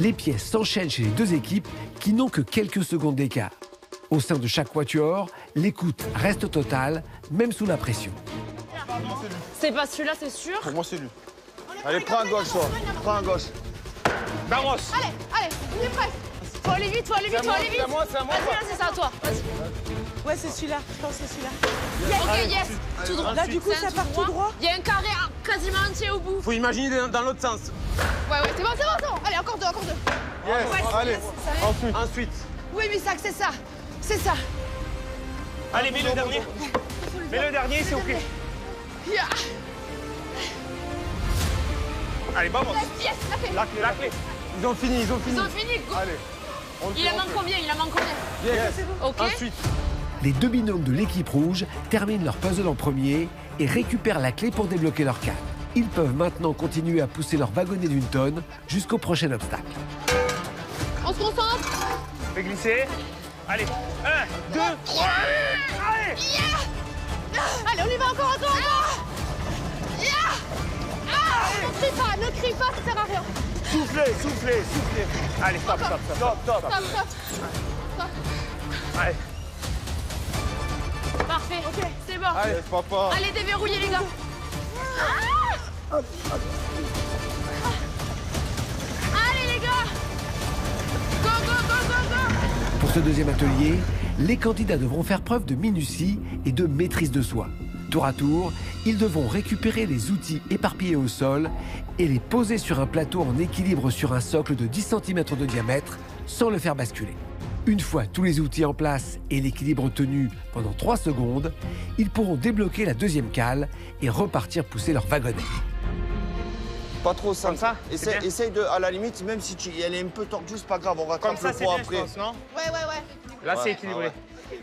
Les pièces s'enchaînent chez les deux équipes qui n'ont que quelques secondes d'écart. Au sein de chaque quatuor, l'écoute reste totale, même sous la pression. C'est pas celui-là, c'est sûr. Pour moi, c'est lui. Allez, prends à gauche, toi. Prends à gauche. Vamos. Allez, on est prêt. Faut aller vite, faut aller vite, faut aller vite. C'est à moi, c'est à moi. Vas-y, c'est à toi. Vas-y. Ouais, c'est celui-là. Je pense que c'est celui-là. Ok, yes. Tout droit. Là, du coup, ça part tout droit. Il y a un carré quasiment entier au bout. Faut imaginer dans l'autre sens. Ouais, c'est bon, c'est bon. Allez, encore deux. Yes, Ouais, allez. Ensuite. Ensuite. Oui, Missak, c'est ça. C'est ça. Allez, mets le dernier. Mets le dernier, c'est OK. Yeah. Allez, vamos. Yes, la clé. La clé. Ils ont fini, ils ont fini. Ils ont fini, go. Allez. Il en manque combien? Yes. Ok. Ensuite. Les deux binômes de l'équipe rouge terminent leur puzzle en premier et récupèrent la clé pour débloquer leur canne. Ils peuvent maintenant continuer à pousser leur wagonnet d'une tonne jusqu'au prochain obstacle. On se concentre. Fais glisser. Allez. 1, 2, 3. Allez. Allez, on y va encore. Ne crie pas, ça sert à rien. Soufflez. Allez, stop. Stop. Allez. Parfait. Ok, c'est bon. Allez, papa. Allez, déverrouillez les gars. Allez les gars. Go. Pour ce deuxième atelier, les candidats devront faire preuve de minutie et de maîtrise de soi. Tour à tour, ils devront récupérer les outils éparpillés au sol et les poser sur un plateau en équilibre sur un socle de 10 cm de diamètre sans le faire basculer. Une fois tous les outils en place et l'équilibre tenu pendant 3 secondes, ils pourront débloquer la deuxième cale et repartir pousser leur wagonnet. Pas trop simple. Comme ça, c'est bien. Essaye de, à la limite, même si elle est un peu tordue, c'est pas grave, on rattrape Comme ça, le c'est poids bien, je après. pense, non? Ouais. Là, c'est Ouais, équilibré. ouais.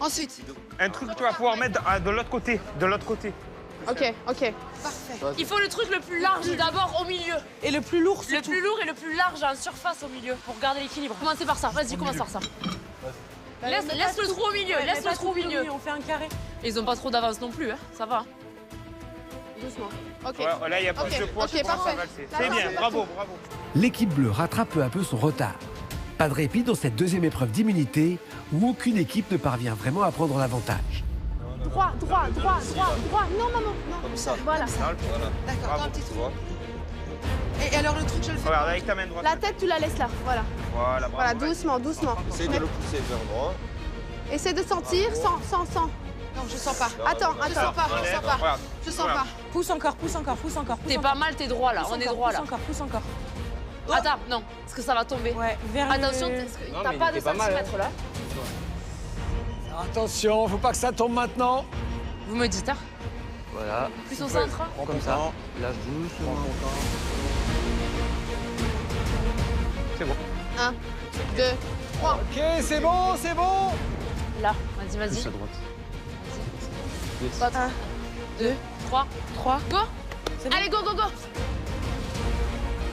Ensuite. Un truc que tu vas pouvoir mettre de l'autre côté. Ok. Parfait. Il faut le truc le plus large d'abord au milieu. Et le plus lourd, Le surtout. plus lourd et le plus large en surface au milieu pour garder l'équilibre. Commencez par ça. Vas-y, commence par ça. Laisse le trou au milieu. Ouais, Laisse mais le pas trou au tout milieu. On fait un carré. Ils ont pas trop d'avance non plus, hein. Ça va. Doucement. Ok. Ouais, là, il y a plus Ok, de poids. ok, je pense, parfait. ça va le faire. Là, C'est bien, parfait, bravo. L'équipe bleue rattrape peu à peu son retard. Pas de répit dans cette deuxième épreuve d'immunité où aucune équipe ne parvient vraiment à prendre l'avantage. Droit. Non. Comme ça. Voilà. D'accord, Bravo. un petit Tu trou. vois. Et alors, le truc, je le fais. Regarde, avec ta main droite. La tête, tu la laisses là. Voilà. Voilà, bravo. Doucement. Essaye de le pousser vers droit. Essaie de sentir sans. Non, je sens pas. Attends. Enlève, regarde. Je sens pas. Pousse encore. T'es pas mal, t'es droit là. On est droit là. Pousse encore. Attends, non, parce que ça va tomber. Ouais, vers Attention, le... parce que Non, t'as mais pas il de était pas mal, centimètres là. Attention, faut pas que ça tombe maintenant. Vous me dites, hein. Voilà, Plus au centre. comme ça. Lâche doucement. C'est bon. 1, 2, 3. Ok, c'est bon. Là, vas-y. Plus à droite. 1, 2, 3. Go. C'est bon. Allez, go.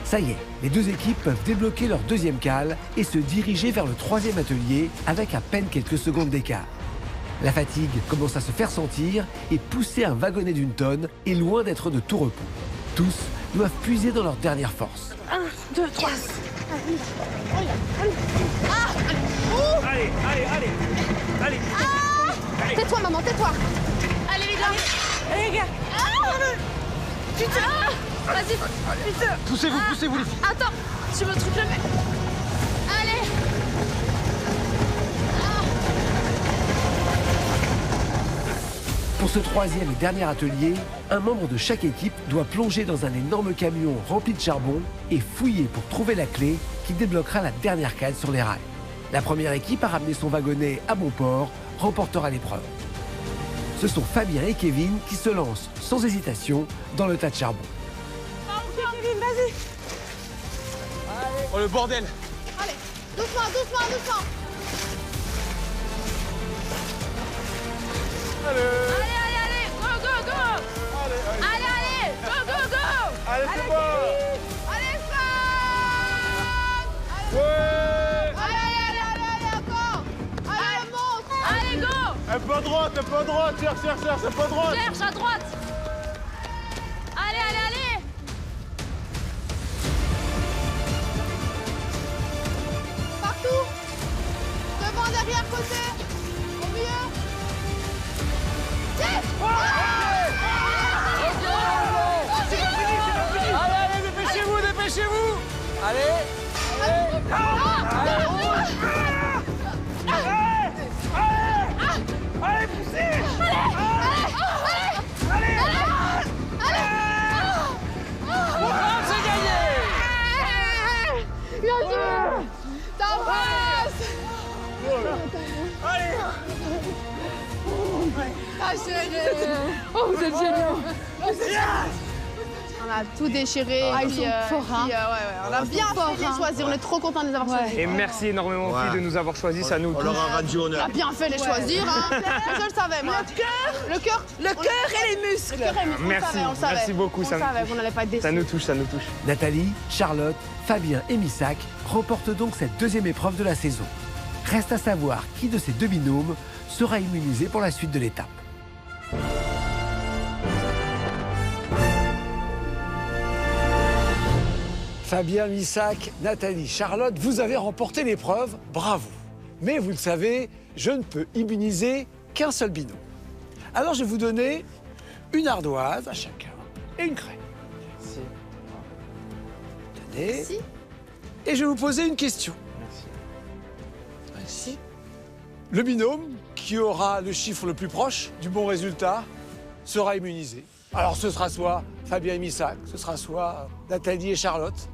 Ça y est, les deux équipes peuvent débloquer leur deuxième cale et se diriger vers le troisième atelier avec à peine quelques secondes d'écart. La fatigue commence à se faire sentir et pousser un wagonnet d'une tonne est loin d'être de tout repos. Tous doivent puiser dans leur dernière force. 1, 2, 3. Allez. Tais-toi, maman, tais-toi. Allez, les gars. Allez, les gars. Putain. Vas-y. Putain. Poussez-vous les filles. Attends, tu me trucs le mec. Allez. Pour ce troisième et dernier atelier, un membre de chaque équipe doit plonger dans un énorme camion rempli de charbon et fouiller pour trouver la clé qui débloquera la dernière cale sur les rails. La première équipe à ramener son wagonnet à bon port remportera l'épreuve. Ce sont Fabien et Kevin qui se lancent sans hésitation dans le tas de charbon. Kevin, vas-y. Oh, le bordel. Allez, doucement. Allez, go. Allez, go. Allez, c'est bon. Allez, Fran. Ouais. Allez, encore. Allez, monte. Allez, go. Un peu à droite. Cherche, un peu à droite. Cherche à droite. Allez. Oh, vous êtes géniaux. On a tout déchiré. Ils sont forts, hein. On a bien fait de les choisir. On est trop contents de les avoir choisis. Et merci énormément aux filles de nous avoir choisis, ça nous touche. On leur a rendu On honneur. a bien fait de les choisir, hein. Je le savais, moi. Le cœur et les muscles. Merci, merci beaucoup, On savait qu'on n'allait pas être déçus. ça nous touche, ça nous touche. Nathalie, Charlotte, Fabien et Missak remportent donc cette deuxième épreuve de la saison. Reste à savoir qui de ces deux binômes sera immunisé pour la suite de l'étape. Fabien, Missak, Nathalie, Charlotte, vous avez remporté l'épreuve, bravo. Mais vous le savez, je ne peux immuniser qu'un seul binôme. Alors je vais vous donner une ardoise à chacun et une craie. Merci. Tenez. Merci. Et je vais vous poser une question. Merci. Le binôme qui aura le chiffre le plus proche du bon résultat sera immunisé. Alors ce sera soit Fabien et Missak, ce sera soit Nathalie et Charlotte.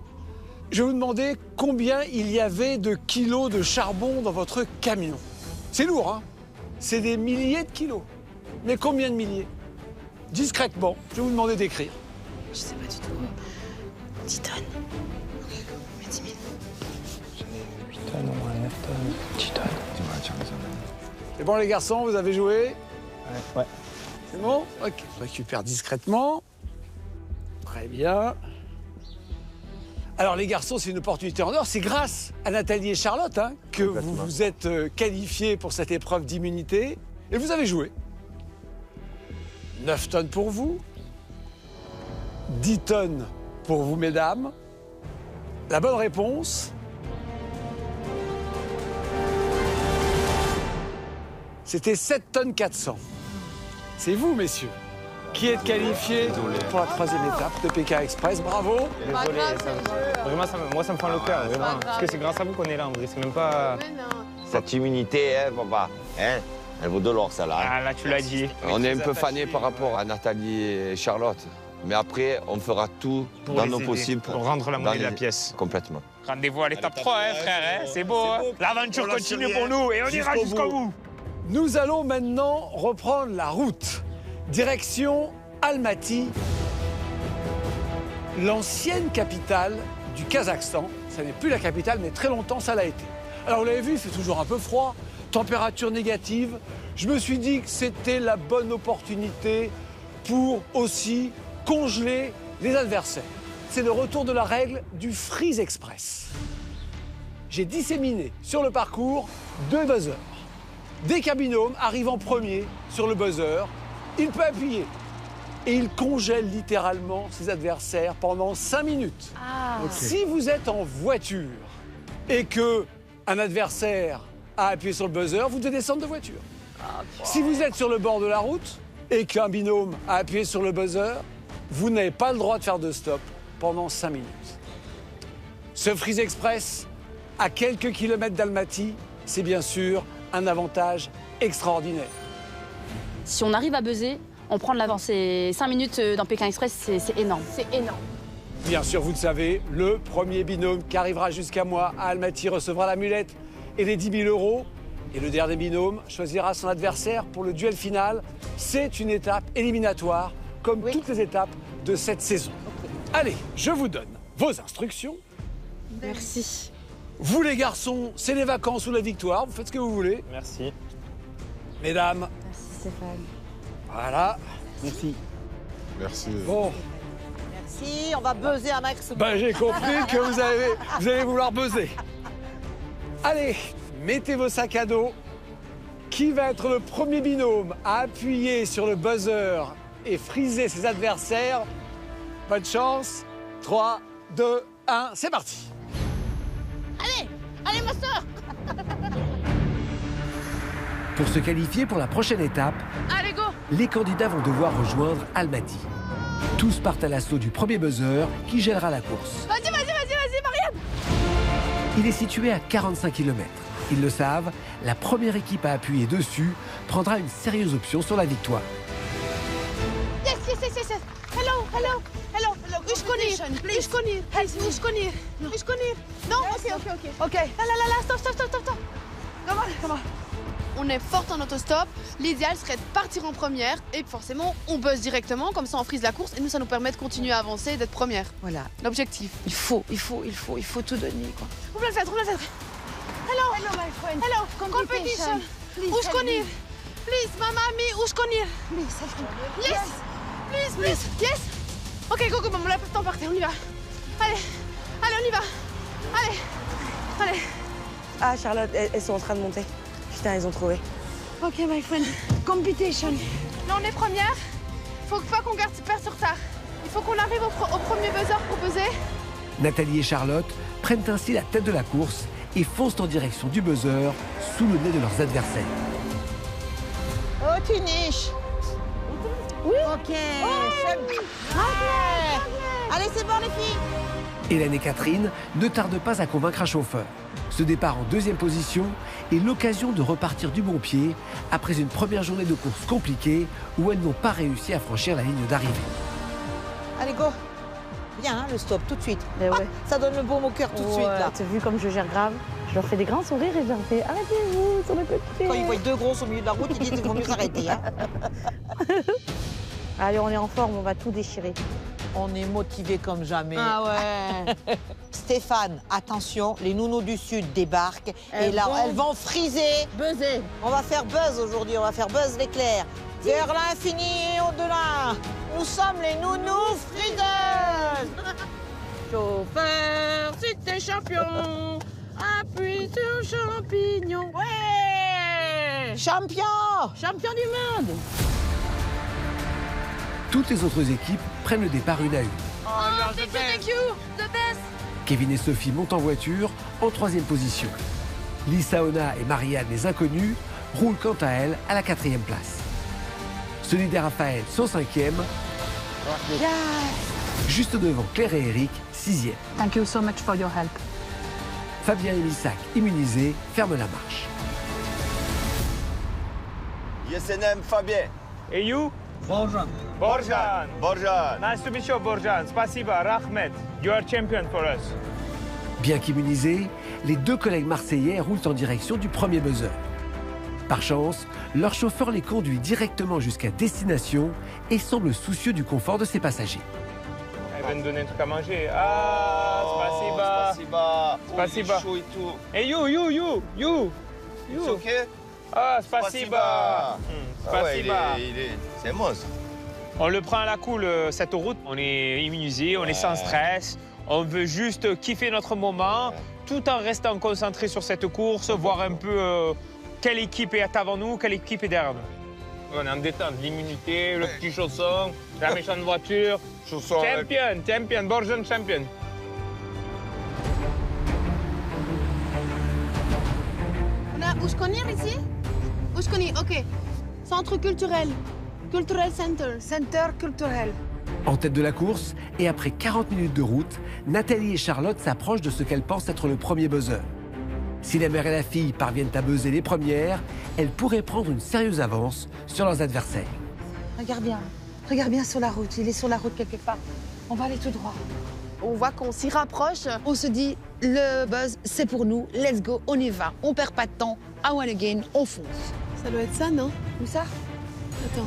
Je vais vous demander combien il y avait de kilos de charbon dans votre camion. C'est lourd, hein? C'est des milliers de kilos. Mais combien de milliers? Discrètement, je vais vous demander d'écrire. Je sais pas du tout. 10 tonnes. Mais 10 000. J'en ai 8 tonnes, au moins 9 tonnes, 10 tonnes. C'est bon les garçons, vous avez joué? Ouais. C'est bon? Ok, je récupère discrètement. Très bien. Alors les garçons, c'est une opportunité en or. C'est grâce à Nathalie et Charlotte hein, que vous vous êtes qualifiés pour cette épreuve d'immunité. Et vous avez joué. 9 tonnes pour vous. 10 tonnes pour vous, mesdames. La bonne réponse, c'était 7 tonnes 400. C'est vous, messieurs, qui êtes qualifiés pour la troisième étape de Pékin Express. Bravo. Désolé, vraiment, moi ça me fend le cœur, vraiment. Parce que c'est grâce à vous qu'on est là, en vrai. C'est même pas... Cette immunité, hein, papa, hein, elle vaut de l'or, celle-là. Ah, là, tu l'as dit. On est un peu fanés par rapport à Nathalie et Charlotte. Mais après, on fera tout Pour dans les nos aider, possibles pour rendre la monnaie de la pièce. Complètement. Rendez-vous à l'étape 3, hein, frère. Hein. C'est beau, hein. L'aventure continue pour nous et on ira jusqu'au bout. Nous allons maintenant reprendre la route. Direction Almaty, l'ancienne capitale du Kazakhstan. Ça n'est plus la capitale, mais très longtemps, ça l'a été. Alors, vous l'avez vu, il fait toujours un peu froid, température négative. Je me suis dit que c'était la bonne opportunité pour aussi congeler les adversaires. C'est le retour de la règle du Freeze Express. J'ai disséminé sur le parcours 2 buzzers. Dès qu'un binôme arrive en premier sur le buzzer, il peut appuyer. Et il congèle littéralement ses adversaires pendant 5 minutes. Si vous êtes en voiture et que un adversaire a appuyé sur le buzzer, vous devez descendre de voiture. Si vous êtes sur le bord de la route et qu'un binôme a appuyé sur le buzzer, vous n'avez pas le droit de faire de stop pendant 5 minutes. Ce Freeze Express, à quelques kilomètres d'Almaty, c'est bien sûr un avantage extraordinaire. Si on arrive à buzzer, on prend de l'avance. Et 5 minutes dans Pékin Express, c'est énorme. C'est énorme. Bien sûr, vous le savez, le premier binôme qui arrivera jusqu'à moi à Almaty recevra l'amulette et les 10 000 euros. Et le dernier binôme choisira son adversaire pour le duel final. C'est une étape éliminatoire, comme toutes les étapes de cette saison. Allez, je vous donne vos instructions. Merci. Vous les garçons, c'est les vacances ou la victoire, vous faites ce que vous voulez. Merci. Mesdames, Merci Stéphane. voilà. Merci. Merci. Bon, Si, on va buzzer un max. ben, j'ai compris que vous allez vouloir buzzer. Allez, mettez vos sacs à dos. Qui va être le premier binôme à appuyer sur le buzzer et friser ses adversaires? Bonne chance. 3, 2, 1, c'est parti. Allez, ma soeur. Pour se qualifier pour la prochaine étape, Allez, go. les candidats vont devoir rejoindre Almaty. Tous partent à l'assaut du premier buzzer qui gèlera la course. Vas-y, Marianne. Il est situé à 45 km. Ils le savent, la première équipe à appuyer dessus prendra une sérieuse option sur la victoire. Yes. Hello. Ich connais. Non, ok. Ok. Là, stop. Come on. on est forte en autostop. L'idéal serait de partir en première et forcément, on buzz directement, comme ça on frise la course et nous, ça nous permet de continuer à avancer et d'être première. Voilà. L'objectif. Il faut tout donner, quoi. On peut le faire, on peut le faire. Hello, my friend. hello, competition. Où je connais? Please, mamami, où je connais? Yes, please, yes. Ok, go, on l'a pas le temps partir, on y va. Allez, on y va. Allez. Ah, Charlotte, elles sont en train de monter. Putain, elles ont trouvé. Ok, my friend. Competition. Là, on est première. Faut pas qu'on perde sur retard. Il faut qu'on arrive au premier buzzer pour buzzer. Nathalie et Charlotte prennent ainsi la tête de la course et foncent en direction du buzzer sous le nez de leurs adversaires. Oh, tu niches. Oui. Ok. Ouais. Allez, c'est bon, les filles. Hélène et Catherine ne tardent pas à convaincre un chauffeur. Ce départ en deuxième position est l'occasion de repartir du bon pied après une première journée de course compliquée où elles n'ont pas réussi à franchir la ligne d'arrivée. Allez, go. Bien, hein, le stop, tout de suite. Mais ouais. Ça donne le baume au cœur tout de suite, là. Tu as vu comme je gère grave? Je leur fais des grands sourires et je leur fais arrêtez-vous sur le côté. Quand ils voient deux grosses au milieu de la route, ils disent qu'il vaut mieux s'arrêter. Hein. Allez, on est en forme, on va tout déchirer. On est motivés comme jamais. Ah ouais. Stéphane, attention, les nounous du Sud débarquent. Et là, elles vont friser. Buzzer. On va faire buzz aujourd'hui, on va faire buzz l'éclair. Vers l'infini et au-delà. Nous sommes les nounous friseuses. Chauffeur, si t'es champion, appuie sur champignon. Ouais. Champion. Champion du monde. Toutes les autres équipes prennent le départ une à une. Oh, thank you, the best. Kevin et Sophie montent en voiture en troisième position. Lisa, Ona et Marianne, les inconnus, roulent quant à elles à la quatrième place. Solide et Raphaël sont cinquième, juste devant Claire et Eric, sixième. Thank you so much for your help. Fabien et Missak, immunisés, ferment la marche. YSNM Fabien. Et you? Borjan. Borjan. Nice to meet you, Borjan. Spasiba, Rahmet. You are champion for us. Bien qu'immunisés, les deux collègues marseillais roulent en direction du premier buzzer. Par chance, leur chauffeur les conduit directement jusqu'à destination et semble soucieux du confort de ses passagers. Elle va nous donner un truc à manger. Ah, spasiba. Spasiba. Spasiba. Chaud et tout. Et you. C'est OK? Ah, spasiba. Ah ouais, Spasiba. c'est un monstre. On le prend à la cool, cette route. On est immunisé, on est sans stress. On veut juste kiffer notre moment, tout en restant concentré sur cette course, voir un peu quelle équipe est avant nous, quelle équipe est derrière nous. On est en détente, l'immunité, le petit chausson, la méchante voiture. Champion, Borjan champion. On a Oushkonir ici? Oushkonir, ok. Centre culturel. Cultural Center. Center culturel. En tête de la course, et après 40 minutes de route, Nathalie et Charlotte s'approchent de ce qu'elles pensent être le premier buzzer. Si la mère et la fille parviennent à buzzer les premières, elles pourraient prendre une sérieuse avance sur leurs adversaires. Regarde bien sur la route. Il est sur la route quelque part. On va aller tout droit. On voit qu'on s'y rapproche. On se dit, le buzz, c'est pour nous. Let's go, on y va. On perd pas de temps. I wanna gain, on fonce. Ça doit être ça, non? Où ça? Attends.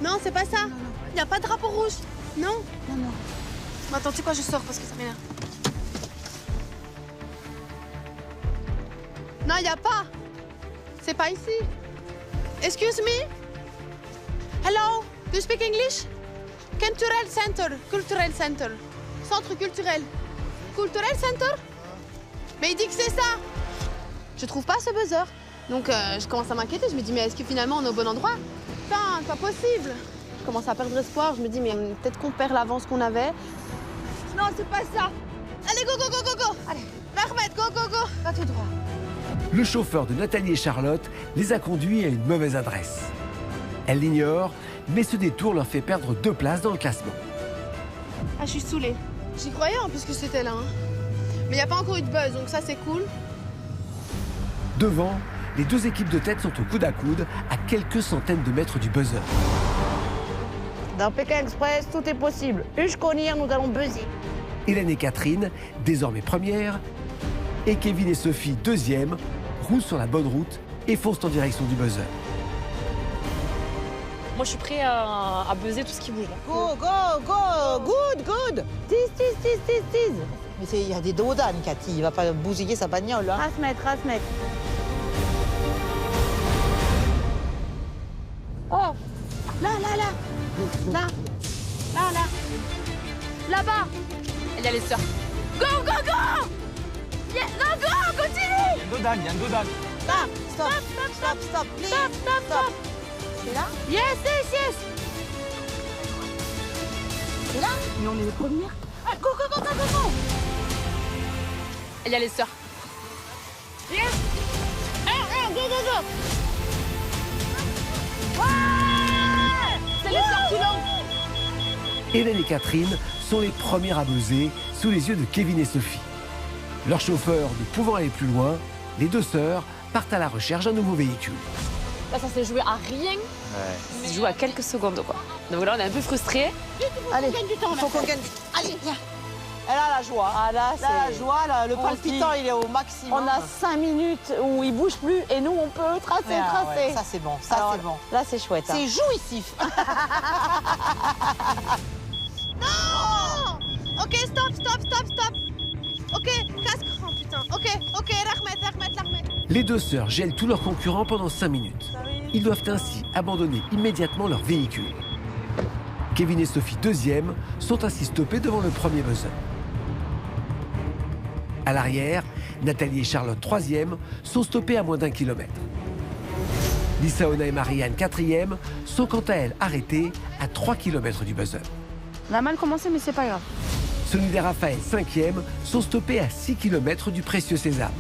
Non, c'est pas ça. Il n'y a pas de drapeau rouge. Non? Non. Attends, tu sais quoi, je sors parce que ça m'énerve. Non, il n'y a pas. C'est pas ici. Excuse me? Hello? Do you speak English? Cultural Center. Centre culturel. Cultural Center? Mais il dit que c'est ça. Je trouve pas ce buzzer. Donc je commence à m'inquiéter. Je me dis, mais est-ce que finalement on est au bon endroit? Putain, pas possible. Je commence à perdre espoir. Je me dis, mais peut-être qu'on perd l'avance qu'on avait. Non, c'est pas ça. Allez, go. Allez, Ahmed, go. Va tout droit. Le chauffeur de Nathalie et Charlotte les a conduits à une mauvaise adresse. Elles l'ignorent, mais ce détour leur fait perdre 2 places dans le classement. Ah, je suis saoulée. J'y croyais en plus que c'était là. Hein. Mais il n'y a pas encore eu de buzz, donc ça, c'est cool. Devant, les 2 équipes de tête sont au coude à coude, à quelques centaines de mètres du buzzer. Dans Pékin Express, tout est possible. Oushkonir, nous allons buzzer. Hélène et Catherine, désormais premières, et Kevin et Sophie, deuxièmes, roulent sur la bonne route et foncent en direction du buzzer. Moi, je suis prêt à buzzer tout ce qui bouge. Là. Go, go, go, good, good. Tease. Mais il y a des dos d'âne, Cathy. Il va pas bousiller sa bagnole. Hein. Race-mètre. Oh, là. Là-bas. Il y a les sœurs. Go. Yeah, non, go, continue. Il y a un dos d'âne. Stop, please. Stop. C'est là? Yes. C'est là? Mais on est les premières. Ah, go. Il y a les sœurs. Yes. Go. C'est les sœurs qui l'ont. Hélène et Catherine sont les premières à buzzer sous les yeux de Kevin et Sophie. Leur chauffeur ne pouvant aller plus loin, les deux sœurs partent à la recherche d'un nouveau véhicule. Là, ça s'est joué à rien. Ça s'est joué à quelques secondes, quoi. Donc là, on est un peu frustrés. Allez, il faut qu'on gagne du temps. Allez, viens. Elle a la joie. Ah là, La joie, là, le on palpitant, dit- il est au maximum. On a 5 minutes où il bouge plus et nous on peut tracer. Ouais, ça c'est bon, Alors, c'est bon. Là c'est chouette. hein. C'est jouissif. Non. Ok, stop. Ok, casque. Oh putain. Ok, Rahmet. Les deux sœurs gèlent tous leurs concurrents pendant 5 minutes. Ils doivent ainsi abandonner immédiatement leur véhicule. Kevin et Sophie, deuxièmes, sont ainsi stoppés devant le premier buzzer. À l'arrière, Nathalie et Charlotte, troisièmes, sont stoppées à moins d'1 kilomètre. Lisaona et Marianne, quatrièmes, sont quant à elles arrêtées à 3 km du buzzer. On a mal commencé mais c'est pas grave. Sonia et Raphaël, cinquièmes, sont stoppés à 6 km du précieux Sésame.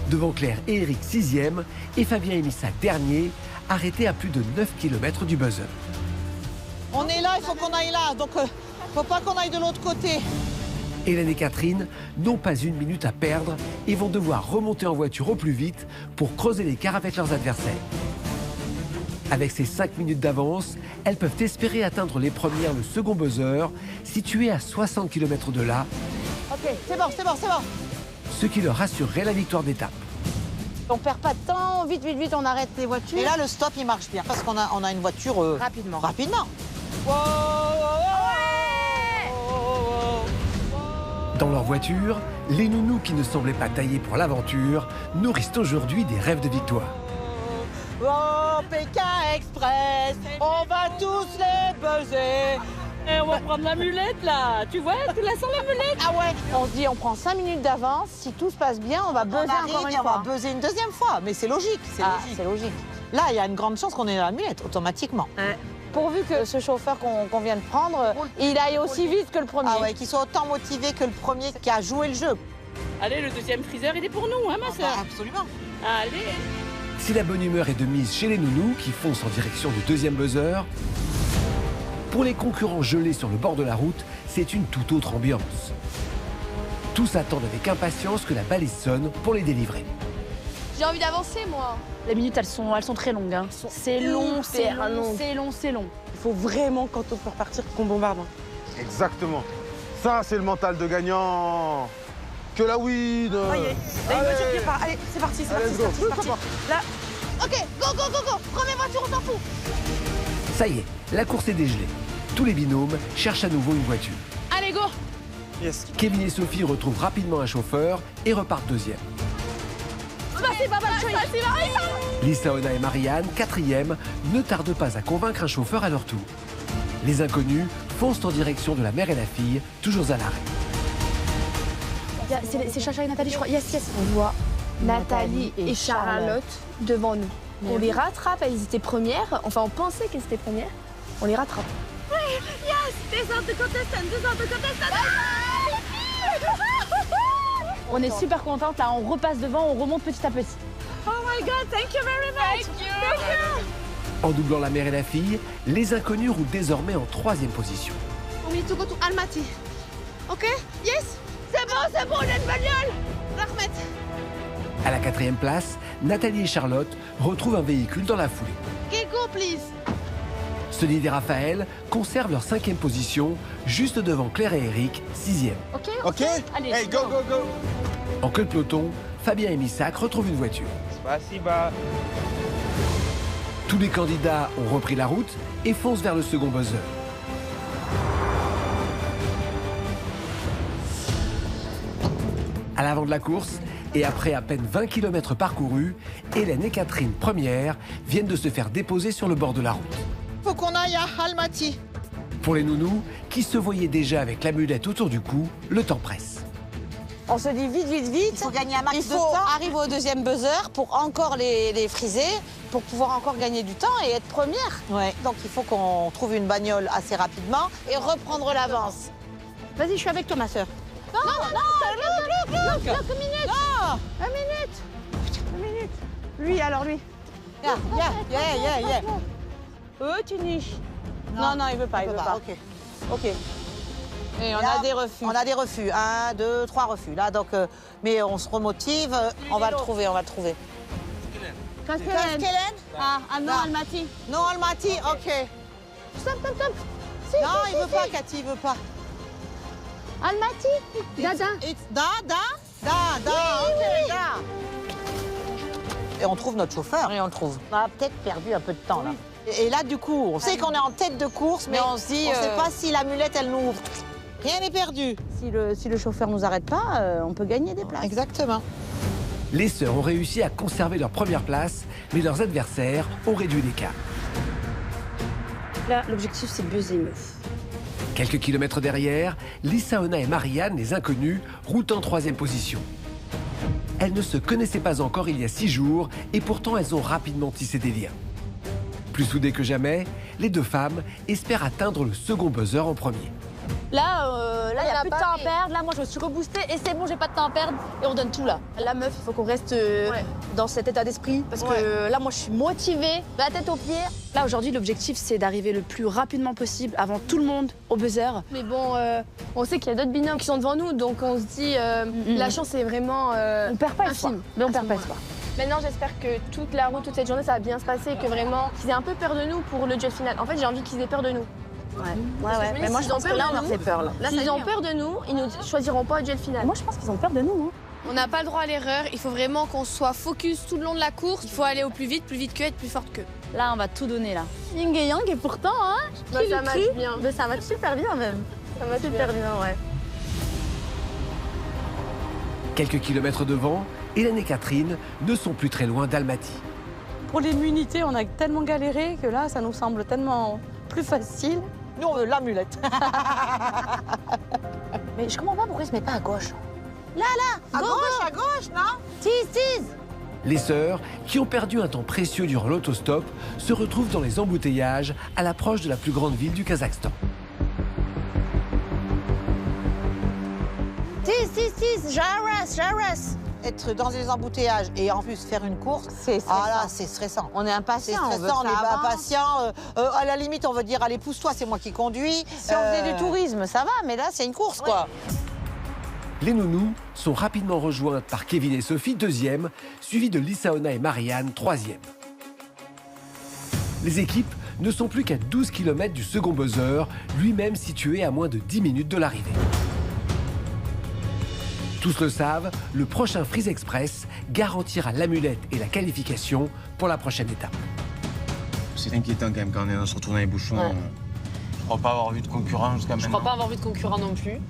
Devant Claire et Eric, sixièmes, et Fabien et Missac, derniers, arrêtés à plus de 9 km du buzzer. On est là, il faut qu'on aille là. Donc, faut pas qu'on aille de l'autre côté. Hélène et Catherine n'ont pas une minute à perdre et vont devoir remonter en voiture au plus vite pour creuser l'écart avec leurs adversaires. Avec ces 5 minutes d'avance, elles peuvent espérer atteindre les premières le second buzzer, situé à 60 km de là, Ok, c'est bon. ce qui leur assurerait la victoire d'étape. On perd pas de temps, vite, on arrête les voitures. Et là, le stop, il marche bien. Parce qu'on a une voiture... Rapidement. Dans leur voiture, les nounous qui ne semblaient pas taillés pour l'aventure nourrissent aujourd'hui des rêves de victoire. Oh, Pékin Express, on va tous les buzzer. Et on va prendre la mulette, là. Tu vois, tu la sens, la mulette? Ah ouais, On se dit on prend 5 minutes d'avance, si tout se passe bien, on va on buzzer arrive encore une et on va fois. buzzer une deuxième fois. Mais c'est logique, C'est logique. Là, il y a une grande chance qu'on ait la mulette, automatiquement. Pourvu que ce chauffeur qu'on vient de prendre, il aille aussi vite que le premier. Ah ouais, qu'il soit autant motivé que le premier qui a joué le jeu. Allez, le deuxième freezer, il est pour nous, hein, ma sœur? Absolument. Allez. Si la bonne humeur est de mise chez les nounous qui foncent en direction du deuxième buzzer, pour les concurrents gelés sur le bord de la route, c'est une toute autre ambiance. Tous attendent avec impatience que la balise sonne pour les délivrer. J'ai envie d'avancer, moi. Les minutes, elles sont très longues. Hein. C'est long. Il faut vraiment, quand on peut repartir, qu'on bombarde. Exactement. Ça, c'est le mental de gagnant. Que la win. Ah, il y a une voiture qui part. Allez, c'est parti. Allez, let's go. Là, Ok, go. Première voiture, on s'en fout. Ça y est, la course est dégelée. Tous les binômes cherchent à nouveau une voiture. Allez, go. yes. Kevin et Sophie retrouvent rapidement un chauffeur et repartent deuxième. Lisaona et Marianne, quatrième, ne tardent pas à convaincre un chauffeur à leur tour. Les inconnus foncent en direction de la mère et la fille, toujours à l'arrêt. C'est Chacha et Nathalie, je crois. Yes. On voit Nathalie et Charlotte devant nous. On les rattrape, elles étaient premières. Enfin, on pensait qu'elles étaient premières. On les rattrape. On est super contente, là. On repasse devant, on remonte petit à petit. Oh my God, thank you very much. Thank you. En doublant la mère et la fille, les inconnus roulent désormais en troisième position. On need to go to Almaty. Ok? Yes? C'est bon, on a une bagnole. Rahmet. À la quatrième place, Nathalie et Charlotte retrouvent un véhicule dans la foulée. Okay, go, please. Sonia et Raphaël conservent leur cinquième position, juste devant Claire et Eric, sixième. Ok. Allez, Hey, go. En queue de peloton, Fabien et Missac retrouvent une voiture. Spasiba. Tous les candidats ont repris la route et foncent vers le second buzzer. À l'avant de la course, et après à peine 20 km parcourus, Hélène et Catherine, premières, viennent de se faire déposer sur le bord de la route. Faut qu'on aille à Almaty. Pour les nounous, qui se voyaient déjà avec l'amulette autour du cou, le temps presse. On se dit vite, vite, vite. Il faut gagner un max Il de faut temps. arriver au deuxième buzzer pour encore les friser, pour pouvoir encore gagner du temps et être première. Ouais. Donc il faut qu'on trouve une bagnole assez rapidement et reprendre l'avance. Vas-y, je suis avec toi, ma sœur. Non, look, une minute. Non. Une minute. Lui, alors lui. Yeah. Tu niches. Non, il veut pas, il veut pas. Ok. Et on a des refus. On a des refus. 1, 2, 3 refus. Là, donc, mais on se remotive. On va le trouver. Kaskelen. Ah, non, Almaty. Non, Almaty, ok. Stop. Non, il veut pas, Cathy, il veut pas. Almaty. Dada. Ok, Et on trouve notre chauffeur. Et on le trouve. On a peut-être perdu un peu de temps, là. Et là, du coup, on sait qu'on est en tête de course, mais on se dit, on sait pas si l'amulette, elle nous ouvre. Rien n'est perdu. Si le chauffeur nous arrête pas, on peut gagner des places. Exactement. Les sœurs ont réussi à conserver leur première place, mais leurs adversaires ont réduit l'écart. Là, l'objectif, c'est buzzer meuf. Quelques kilomètres derrière, Lisaona et Marianne, les inconnus, roulent en 3e position. Elles ne se connaissaient pas encore il y a 6 jours, et pourtant elles ont rapidement tissé des liens. Plus soudées que jamais, les deux femmes espèrent atteindre le second buzzer en premier. Là, il n'y a plus de temps à perdre. Là, moi, je me suis reboostée et c'est bon, j'ai pas de temps à perdre. Et on donne tout là. La meuf, il faut qu'on reste dans cet état d'esprit. Parce que là, moi, je suis motivée, la tête aux pieds. Là, aujourd'hui, l'objectif, c'est d'arriver le plus rapidement possible, avant tout le monde, au buzzer. Mais bon, on sait qu'il y a d'autres binômes qui sont devant nous, donc on se dit, la chance est vraiment on perd pas espoir. infime. Mais on perd pas espoir. Maintenant, j'espère que toute la route, toute cette journée, ça va bien se passer, que vraiment, qu'ils aient un peu peur de nous pour le duel final. En fait, j'ai envie qu'ils aient peur de nous. Ouais. Mais moi, je pense que là, on leur fait peur. Là, S'ils ont peur de nous, ils ne choisiront pas le duel final. Moi, je pense qu'ils ont peur de nous. On n'a pas le droit à l'erreur, il faut vraiment qu'on soit focus tout le long de la course. Il faut aller au plus vite qu'eux, être plus forte qu'eux. Là, on va tout donner, là. Yin et yang, et pourtant, hein, ça match bien. Mais ça match super bien, même. Ça match super bien, ouais. Quelques kilomètres devant, Hélène et Catherine ne sont plus très loin d'Almaty. Pour l'immunité, on a tellement galéré que là, ça nous semble tellement plus facile. Nous, on veut l'amulette. Mais je comprends pas pourquoi il se met pas à gauche. À gauche, non? Tease. Les sœurs, qui ont perdu un temps précieux durant l'autostop, se retrouvent dans les embouteillages à l'approche de la plus grande ville du Kazakhstan. Tease. Jaras. Être dans les embouteillages et en plus faire une course, C'est stressant. ah là, c'est stressant. On est C'est impatient, on veut stressant, on que n'est ça pas avance. impatient. À la limite, on veut dire, allez, pousse-toi, c'est moi qui conduis. Si on faisait du tourisme, ça va, mais là, c'est une course, quoi. Les nounous sont rapidement rejointes par Kevin et Sophie, 2e, suivis de Lisaona et Marianne, 3e. Les équipes ne sont plus qu'à 12 km du second buzzer, lui-même situé à moins de 10 minutes de l'arrivée. Tous le savent, le prochain Freeze Express garantira l'amulette et la qualification pour la prochaine étape. C'est inquiétant quand même quand on se retrouve dans les bouchons. Ouais. Je crois pas avoir vu de concurrent jusqu'à maintenant. Je crois pas avoir vu de concurrent non plus.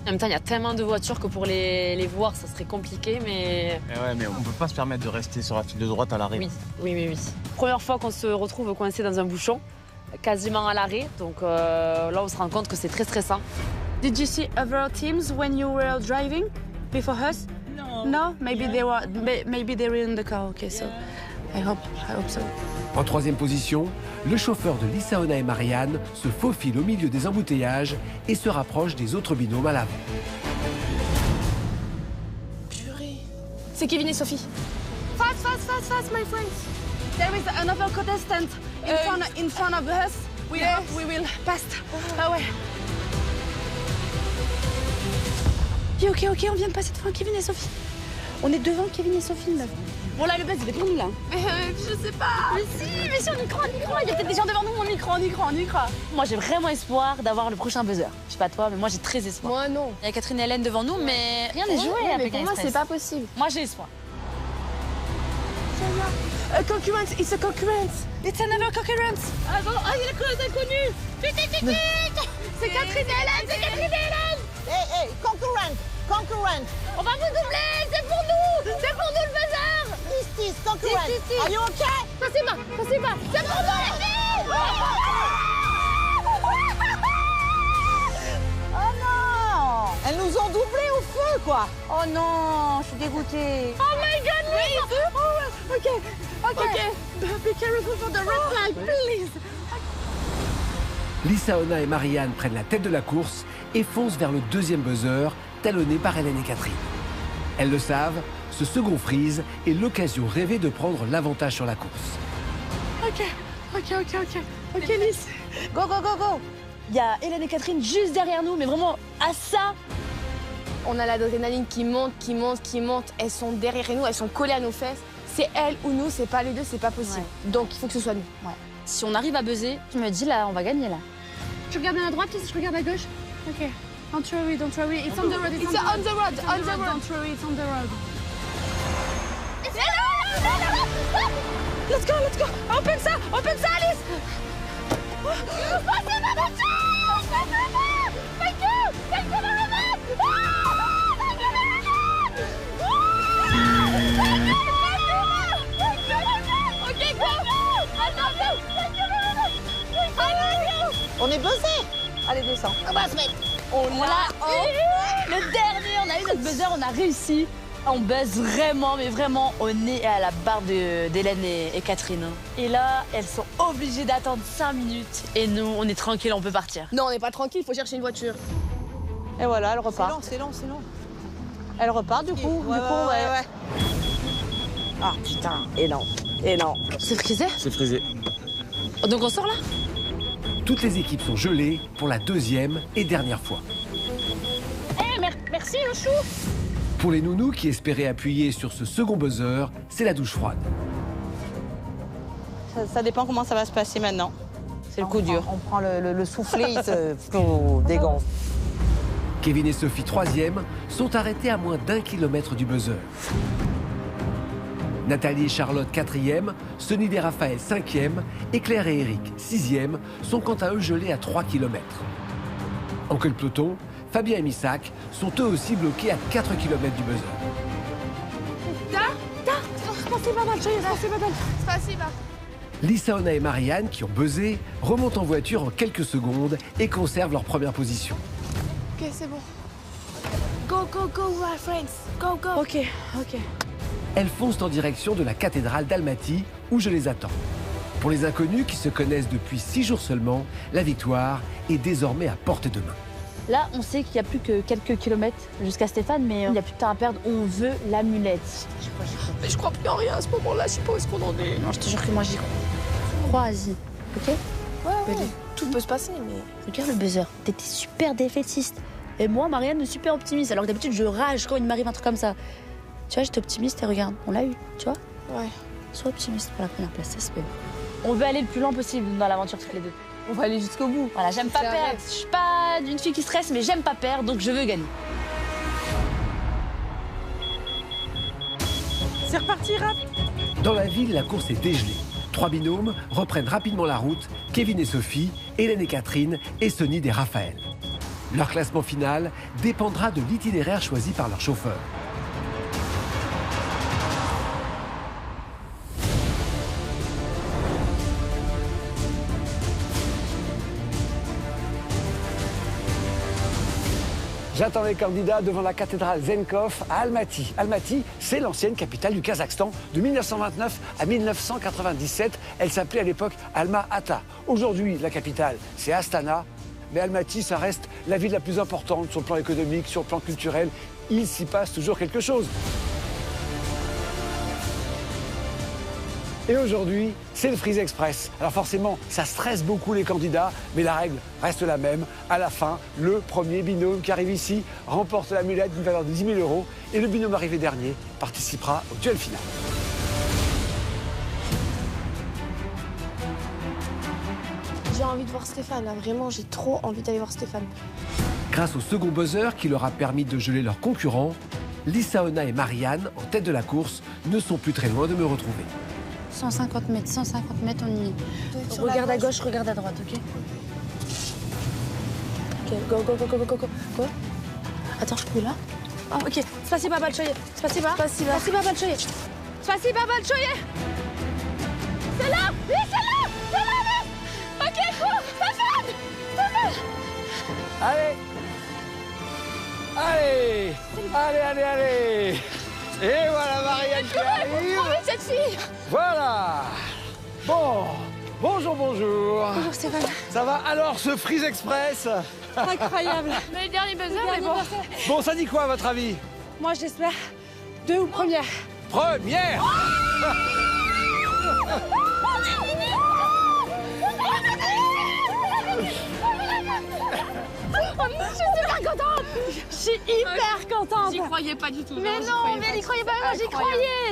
En même temps, il y a tellement de voitures que pour les voir, ça serait compliqué, mais... Mais on peut pas se permettre de rester sur la file de droite à l'arrêt. Oui. Première fois qu'on se retrouve coincé dans un bouchon, quasiment à l'arrêt. Donc là, on se rend compte que c'est très stressant. Did you see other teams when you were driving before us? No, maybe they were in the car. Okay, so I hope so. En 3e position, le chauffeur de Lisaona et Marianne se faufile au milieu des embouteillages et se rapproche des autres binômes à l'avant. C'est Kevin et Sophie. Fast, my friends. There is another contestant in front of us. We will pass. Ah ouais. Ok, on vient de passer devant Kevin et Sophie. On est devant Kevin et Sophie, meuf. Bon là, le buzz, il est pour nous, là. Je sais pas. Mais si, on y croit. Il y a peut-être des gens devant nous, on y croit. Moi, j'ai vraiment espoir d'avoir le prochain buzzer. Je sais pas toi, mais moi, j'ai très espoir. Moi, non. Il y a Catherine et Hélène devant nous, mais rien n'est joué mais avec pour moi, c'est pas possible. Moi, j'ai espoir. Concurrence, it's a concurrence. It's another concurrence. Ah, il est inconnu. Vite. C'est Catherine et Hélène, c'est Catherine et Hélène. Hey, concurrent. On va vous doubler, c'est pour nous le buzzer. This, concurrent. This. Are you okay? Ça c'est pas, c'est pour nous les filles. Oh non! Elles nous ont doublés au feu, quoi! Oh non, je suis dégoûtée. Oh my god, oui! Ok. Be careful for the red flag, please. Lisaona et Marianne prennent la tête de la course et foncent vers le deuxième buzzer, talonné par Hélène et Catherine. Elles le savent, ce second freeze est l'occasion rêvée de prendre l'avantage sur la course. Ok, Lys. Go! Il y a Hélène et Catherine juste derrière nous, mais vraiment à ça. On a l'adrénaline qui monte. Elles sont derrière nous, elles sont collées à nos fesses. C'est elles ou nous, c'est pas les deux, c'est pas possible. Ouais. Donc il faut que ce soit nous. Ouais. Si on arrive à buzzer, je me dis là, on va gagner là. Je regarde à droite, je regarde à gauche. Ok. Don't worry. It's on the road. It's on the road. Don't worry, it's on the road. Let's go. Open ça, Alice. Passez ma voiture. Thank you very much. Ok, go. On est buzzés! Allez, descends. On va se mettre. On l'a eu. Le dernier, on a eu notre buzzer, on a réussi. On buzz vraiment, mais vraiment, on est à la barre d'Hélène et Catherine. Et là, elles sont obligées d'attendre 5 minutes. Et nous, on est tranquille, on peut partir. Non, on n'est pas tranquille, il faut chercher une voiture. Et voilà, elle repart. C'est long. Elle repart du coup. Ouais. Ah putain, et non. C'est frisé? C'est frisé. Donc on sort là? Toutes les équipes sont gelées pour la deuxième et dernière fois. Merci le chou. Pour les nounous qui espéraient appuyer sur ce second buzzer, c'est la douche froide. Ça dépend comment ça va se passer maintenant. C'est le coup dur. On prend le soufflet, il se dégonfle. Kevin et Sophie, 3e, sont arrêtés à moins d'1 kilomètre du buzzer. Nathalie et Charlotte, 4e, Sonny et Raphaël, 5e, et Claire et Eric, 6e, sont quant à eux gelés à 3 km. En queue de peloton, Fabien et Missak sont eux aussi bloqués à 4 km du buzzer. Spasiba. Lisaona et Marianne, qui ont buzzé, remontent en voiture en quelques secondes et conservent leur première position. Ok, c'est bon. Go, my friends. Go. Ok. Elles foncent en direction de la cathédrale d'Almaty, où je les attends. Pour les inconnus qui se connaissent depuis 6 jours seulement, la victoire est désormais à portée de main. Là, on sait qu'il n'y a plus que quelques kilomètres jusqu'à Stéphane, mais il n'y a plus de temps à perdre. On veut l'amulette. Mais je crois plus en rien à ce moment-là, je sais pas où est-ce qu'on en est. Non, je te jure que moi, j'y crois. Crois-y, ok? Ouais. Tout peut se passer, mais... Regarde le buzzer, t'étais super défaitiste. Et moi, Marianne, super optimiste. Alors que d'habitude, je rage quand il m'arrive un truc comme ça. Tu vois, j'étais optimiste et regarde, on l'a eu, tu vois? Ouais. Sois optimiste pour la première place, ça se peut. On veut aller le plus loin possible dans l'aventure toutes les deux. On va aller jusqu'au bout. Voilà, j'aime pas perdre. Je suis pas d'une fille qui stresse, mais j'aime pas perdre, donc je veux gagner. C'est reparti, rap. Dans la ville, la course est dégelée. 3 binômes reprennent rapidement la route, Kevin et Sophie, Hélène et Catherine et Sonny et Raphaël. Leur classement final dépendra de l'itinéraire choisi par leur chauffeur. J'attends les candidats devant la cathédrale Zenkov à Almaty. Almaty, c'est l'ancienne capitale du Kazakhstan. De 1929 à 1997, elle s'appelait à l'époque Alma-Ata. Aujourd'hui, la capitale, c'est Astana. Mais Almaty, ça reste la ville la plus importante sur le plan économique, sur le plan culturel. Il s'y passe toujours quelque chose. Et aujourd'hui, c'est le Freeze Express. Alors forcément, ça stresse beaucoup les candidats, mais la règle reste la même. À la fin, le premier binôme qui arrive ici remporte l'amulette d'une valeur de 10 000 € et le binôme arrivé dernier participera au duel final. J'ai envie de voir Stéphane, là. Vraiment, j'ai trop envie d'aller voir Stéphane. Grâce au second buzzer qui leur a permis de geler leurs concurrents, Lisaona et Marianne, en tête de la course, ne sont plus très loin de me retrouver. 150 mètres, on y est. Regarde à gauche, regarde à droite, ok? Ok, go. Attends, je là. Ah, ok. Spasiba большое. Spasiba большое. Spasiba большое. C'est là. Oui, c'est là. C'est là, oui. Ok, cours. Stéphane. Allez. Et voilà Marianne qui arrive. Trop vite, cette fille. Voilà. Bon, bonjour. Bonjour Stéphane. Ça va alors ce Freeze Express? Incroyable. Mais le dernier buzzer, mais bon. Bon, ça dit quoi à votre avis? Moi, j'espère 2 ou première. Première. Je suis super contente. Je suis hyper contente. J'y croyais pas du tout. Mais non, mais elle y croyait pas. Moi,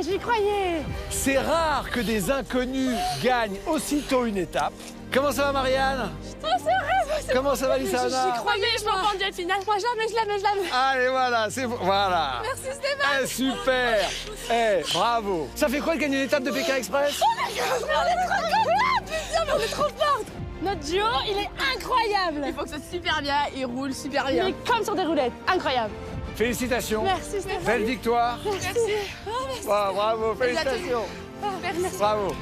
j'y croyais. C'est rare que des inconnus gagnent aussitôt une étape. Comment ça va Marianne? Oh, c'est vrai. Comment ça va Lisaona? J'y croyais, je m'en rendais à finale. Moi, je l'aime. Allez, voilà, c'est bon. Voilà. Merci Stéphane. Super. Bravo. Ça fait quoi de gagner une étape de Pékin Express? On est trop fortes. Notre duo, il est incroyable. Il fonctionne super bien, il roule super bien. Il est comme sur des roulettes. Incroyable. Félicitations. Merci Stéphane. Belle victoire. Merci. Bravo, félicitations. Merci. Bravo.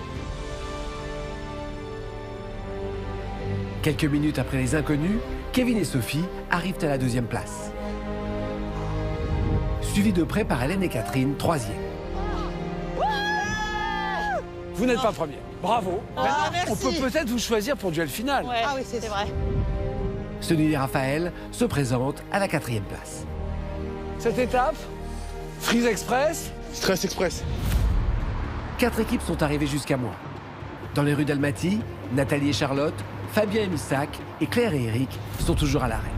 Quelques minutes après les inconnus, Kevin et Sophie arrivent à la 2e place. Suivis de près par Hélène et Catherine, 3e. Vous n'êtes pas premier. Bravo. merci. On peut peut-être vous choisir pour duel final. Ouais. Ah oui, c'est vrai. Sonny et Raphaël se présentent à la 4e place. Cette étape, Freeze Express. Stress Express. 4 équipes sont arrivées jusqu'à moi. Dans les rues d'Almaty, Nathalie et Charlotte, Fabien et Missak et Claire et Eric sont toujours à l'arrêt.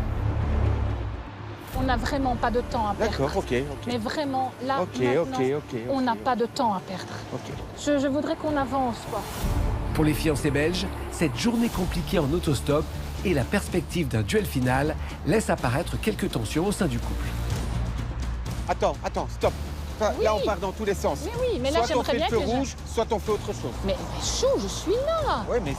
On n'a vraiment pas de temps à perdre. D'accord, ok. Mais vraiment, là, maintenant, on n'a pas de temps à perdre. Je voudrais qu'on avance, quoi. Pour les fiancés belges, cette journée compliquée en autostop et la perspective d'un duel final laissent apparaître quelques tensions au sein du couple. Attends, stop. Oui. Là, on part dans tous les sens. Mais là, soit on j'aimerais fait bien le feu que rouge, soit on fait autre chose. Mais chou, je suis là. Oui, mais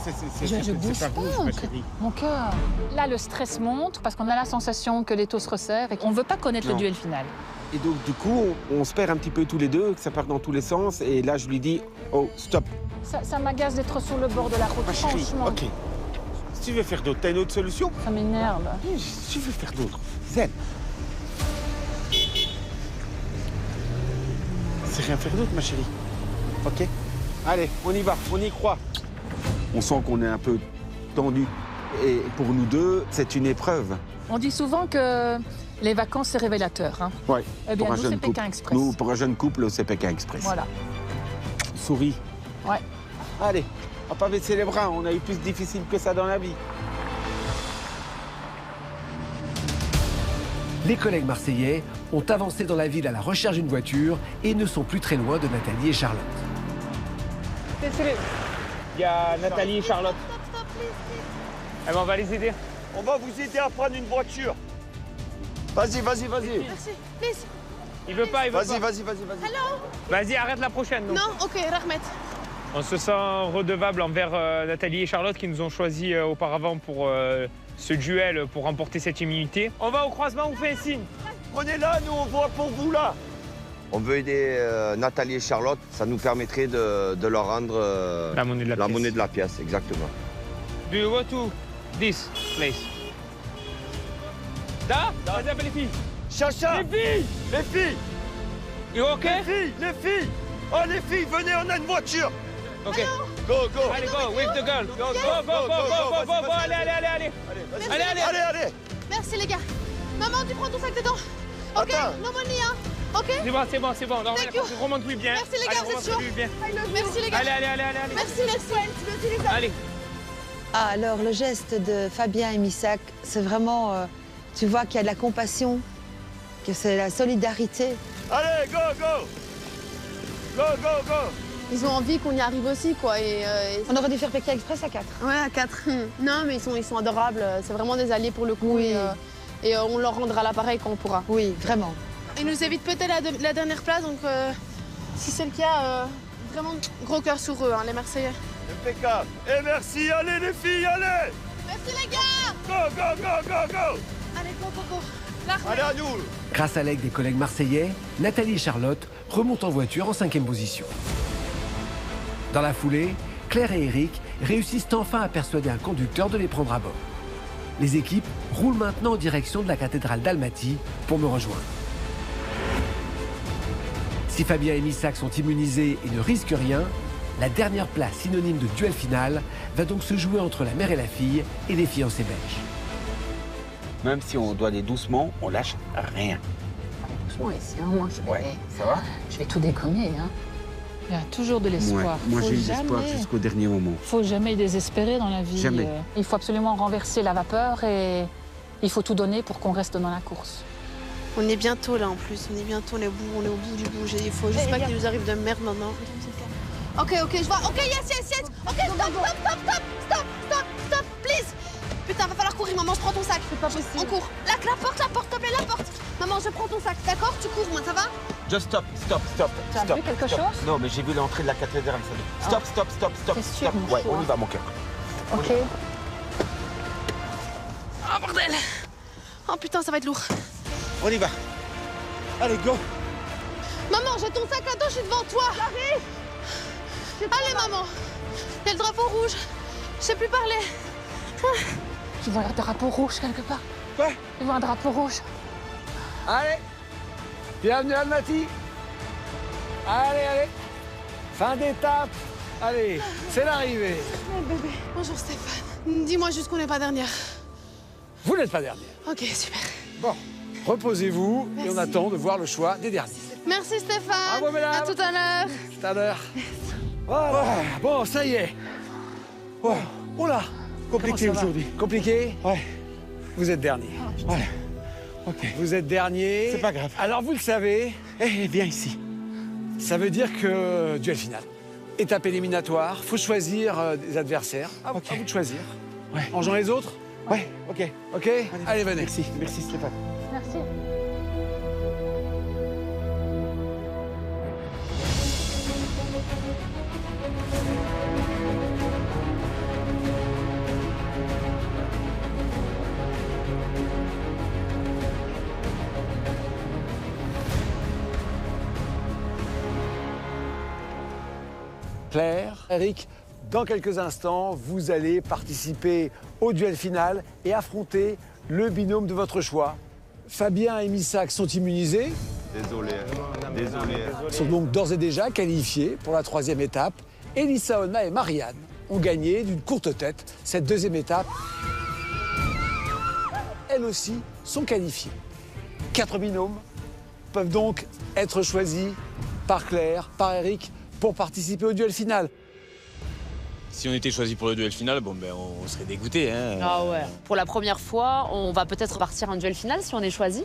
Je bouge pas rouge, ma chérie. Mon cœur. Là, le stress monte parce qu'on a la sensation que les taux se resserrent et qu'on ne veut pas connaître le duel final. Et donc, du coup, on se perd un petit peu tous les deux, que ça part dans tous les sens. Et là, je lui dis, oh, stop. Ça m'agace d'être sur le bord de la route, Ma chérie, franchement. ok. Si tu veux faire d'autres, t'as une autre solution? Ça m'énerve. Si tu veux faire d'autres, zen. C'est rien faire d'autre, ma chérie. Ok? Allez, on y va, on y croit. On sent qu'on est un peu tendu. Et pour nous deux, c'est une épreuve. On dit souvent que les vacances, c'est révélateur. Hein. Ouais. Eh bien, pour un nous, jeune c'est couple. Pékin Express. Nous, pour un jeune couple, c'est Pékin Express. Voilà. Souris. Ouais. Allez, on va pas baisser les bras. On a eu plus difficile que ça dans la vie. Les collègues marseillais ont avancé dans la ville à la recherche d'une voiture et ne sont plus très loin de Nathalie et Charlotte. Il y a Nathalie et Charlotte. Eh ben, on va les aider. On va vous aider à prendre une voiture. Vas-y. Merci, please. Il veut pas, il veut pas. Vas-y. Hello. Vas-y, arrête la prochaine. donc. Non, ok, Rahmet. On se sent redevable envers Nathalie et Charlotte qui nous ont choisis auparavant pour ce duel, pour remporter cette immunité. On va au croisement, on fait un signe. Prenez-la, nous on voit pour vous là. On veut aider Nathalie et Charlotte, ça nous permettrait de leur rendre La monnaie de la la pièce. monnaie de la pièce, exactement. Do you go to this place? Da? Vas-y, appelle les filles. Chacha! Les filles! You okay? Les filles! Oh les filles, venez, on a une voiture! Ok. Go! Allez, go, with the girl. Go, allez. Allez! Merci, les gars. Maman, tu prends ton sac dedans. Ok, Attends. no money, hein. Ok? C'est bon. Non, Thank you. remonte-lui bien. Merci, les gars, Allez, vous êtes remonte-lui bien. Merci, les gars. Allez. Merci. Allez. Ah, alors, le geste de Fabien et Missak, c'est vraiment... tu vois qu'il y a de la compassion, que c'est la solidarité. Allez, go! Ils ont envie qu'on y arrive aussi, quoi. On aurait dû faire Pékin Express à 4. Ouais, à 4. Non, mais ils sont adorables. C'est vraiment des alliés pour le coup. Oui. Et on leur rendra l'appareil quand on pourra. Oui, vraiment. Il nous évite peut-être la dernière place, donc si c'est le cas, vraiment gros cœur sur eux, hein, les Marseillais. Impeccable. Et merci, allez les filles, allez. Merci les gars. Go, go, go, go, go. Allez, go, go, go. Allez à nous. Grâce à l'aide des collègues marseillais, Nathalie et Charlotte remontent en voiture en 5e position. Dans la foulée, Claire et Eric réussissent enfin à persuader un conducteur de les prendre à bord. Les équipes roulent maintenant en direction de la cathédrale d'Almaty pour me rejoindre. Si Fabien et Missak sont immunisés et ne risquent rien, la dernière place synonyme de duel final va donc se jouer entre la mère et la fille et les fiancés belges. Même si on doit aller doucement, on lâche rien. Doucement ici, hein, moi je vais tout déconner. Hein. Il y a toujours de l'espoir. Moi j'ai eu de l'espoir jusqu'au dernier moment. Il ne faut jamais désespérer dans la vie. Jamais. Il faut absolument renverser la vapeur et il faut tout donner pour qu'on reste dans la course. On est bientôt là en plus, on est bientôt, on est au bout du bout. Il faut juste pas qu'il nous arrive de merde maintenant. Ok, je vois. Ok, yes. Ok, stop, please. Putain, va falloir courir, maman, je prends ton sac. C'est pas possible. On court. La porte, s'il te plaît, la porte. Maman, je prends ton sac, d'accord? Tu cours, moi, ça va? Just stop. Tu as vu quelque chose? Non, mais j'ai vu l'entrée de la cathédrale. Stop. T'es sûr, mon Ouais, choix. on y va, mon cœur. Ok. Oh, bordel. Oh putain, ça va être lourd. On y va. Allez, go. Maman, j'ai ton sac à dos, je suis devant toi. J'arrive. Allez, maman. Il y a le drapeau rouge. Je sais plus parler. Je vois un drapeau rouge quelque part. Quoi? Je vois un drapeau rouge. Allez, bienvenue à Almaty. Allez. Fin d'étape. Allez, c'est l'arrivée. Bonjour Stéphane. Dis-moi juste qu'on n'est pas dernière. Vous n'êtes pas dernière. Ok, super. Bon, reposez-vous et on attend de voir le choix des derniers. Merci Stéphane. Bravo, mesdames. À tout à l'heure. Tout à l'heure. Voilà. Bon, ça y est. Oh là. Compliqué aujourd'hui. Compliqué? Ouais. Vous êtes dernier. Ouais. Ok. Vous êtes dernier. C'est pas grave. Alors vous le savez, Viens ici. ça veut dire que duel final. Étape éliminatoire, faut choisir des adversaires. À vous de choisir. Ouais. En jouant les autres? Ouais, ok. Ok? Allez, venez. Merci Stéphane. Merci. Claire, Eric, dans quelques instants, vous allez participer au duel final et affronter le binôme de votre choix. Fabien et Missak sont immunisés. Désolé. Ils sont donc d'ores et déjà qualifiés pour la 3e étape. Elissa Onna et Marianne ont gagné d'une courte tête cette 2e étape. Elles aussi sont qualifiées. 4 binômes peuvent donc être choisis par Claire, par Eric, pour participer au duel final. Si on était choisi pour le duel final, on serait dégoûté. Hein. Ah ouais. Pour la première fois, on va peut-être partir en duel final si on est choisi.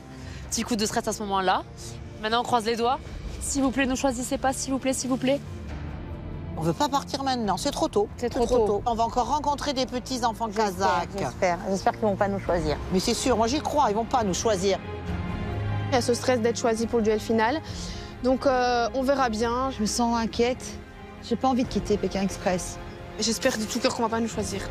Petit coup de stress à ce moment-là. Maintenant, on croise les doigts. S'il vous plaît, ne choisissez pas, s'il vous plaît, s'il vous plaît. On veut pas partir maintenant, c'est trop tôt. C'est trop tôt. On va encore rencontrer des petits enfants kazakhs. J'espère qu'ils vont pas nous choisir. Mais c'est sûr, moi j'y crois, ils vont pas nous choisir. Il y a ce stress d'être choisi pour le duel final. Donc on verra bien. Je me sens inquiète. J'ai pas envie de quitter Pékin Express. J'espère de tout cœur qu'on va pas nous choisir.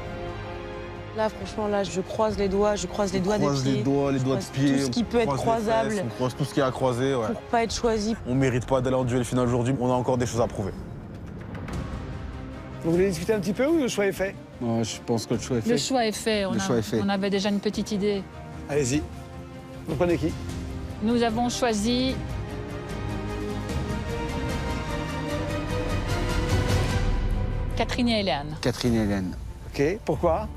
Là, franchement, je croise les doigts, des pieds. Les doigts de pied. Tout ce qui peut être croisable. On croise tout ce qui est à croiser, ouais. Pour pas être choisi. On mérite pas d'aller en duel final aujourd'hui, on a encore des choses à prouver. Vous voulez discuter un petit peu ou le choix est fait? Moi, je pense que le choix est fait. Le choix est fait. On avait déjà une petite idée. Allez-y. Vous prenez qui? Nous avons choisi Catherine et Hélène. Catherine et Hélène. Ok, pourquoi?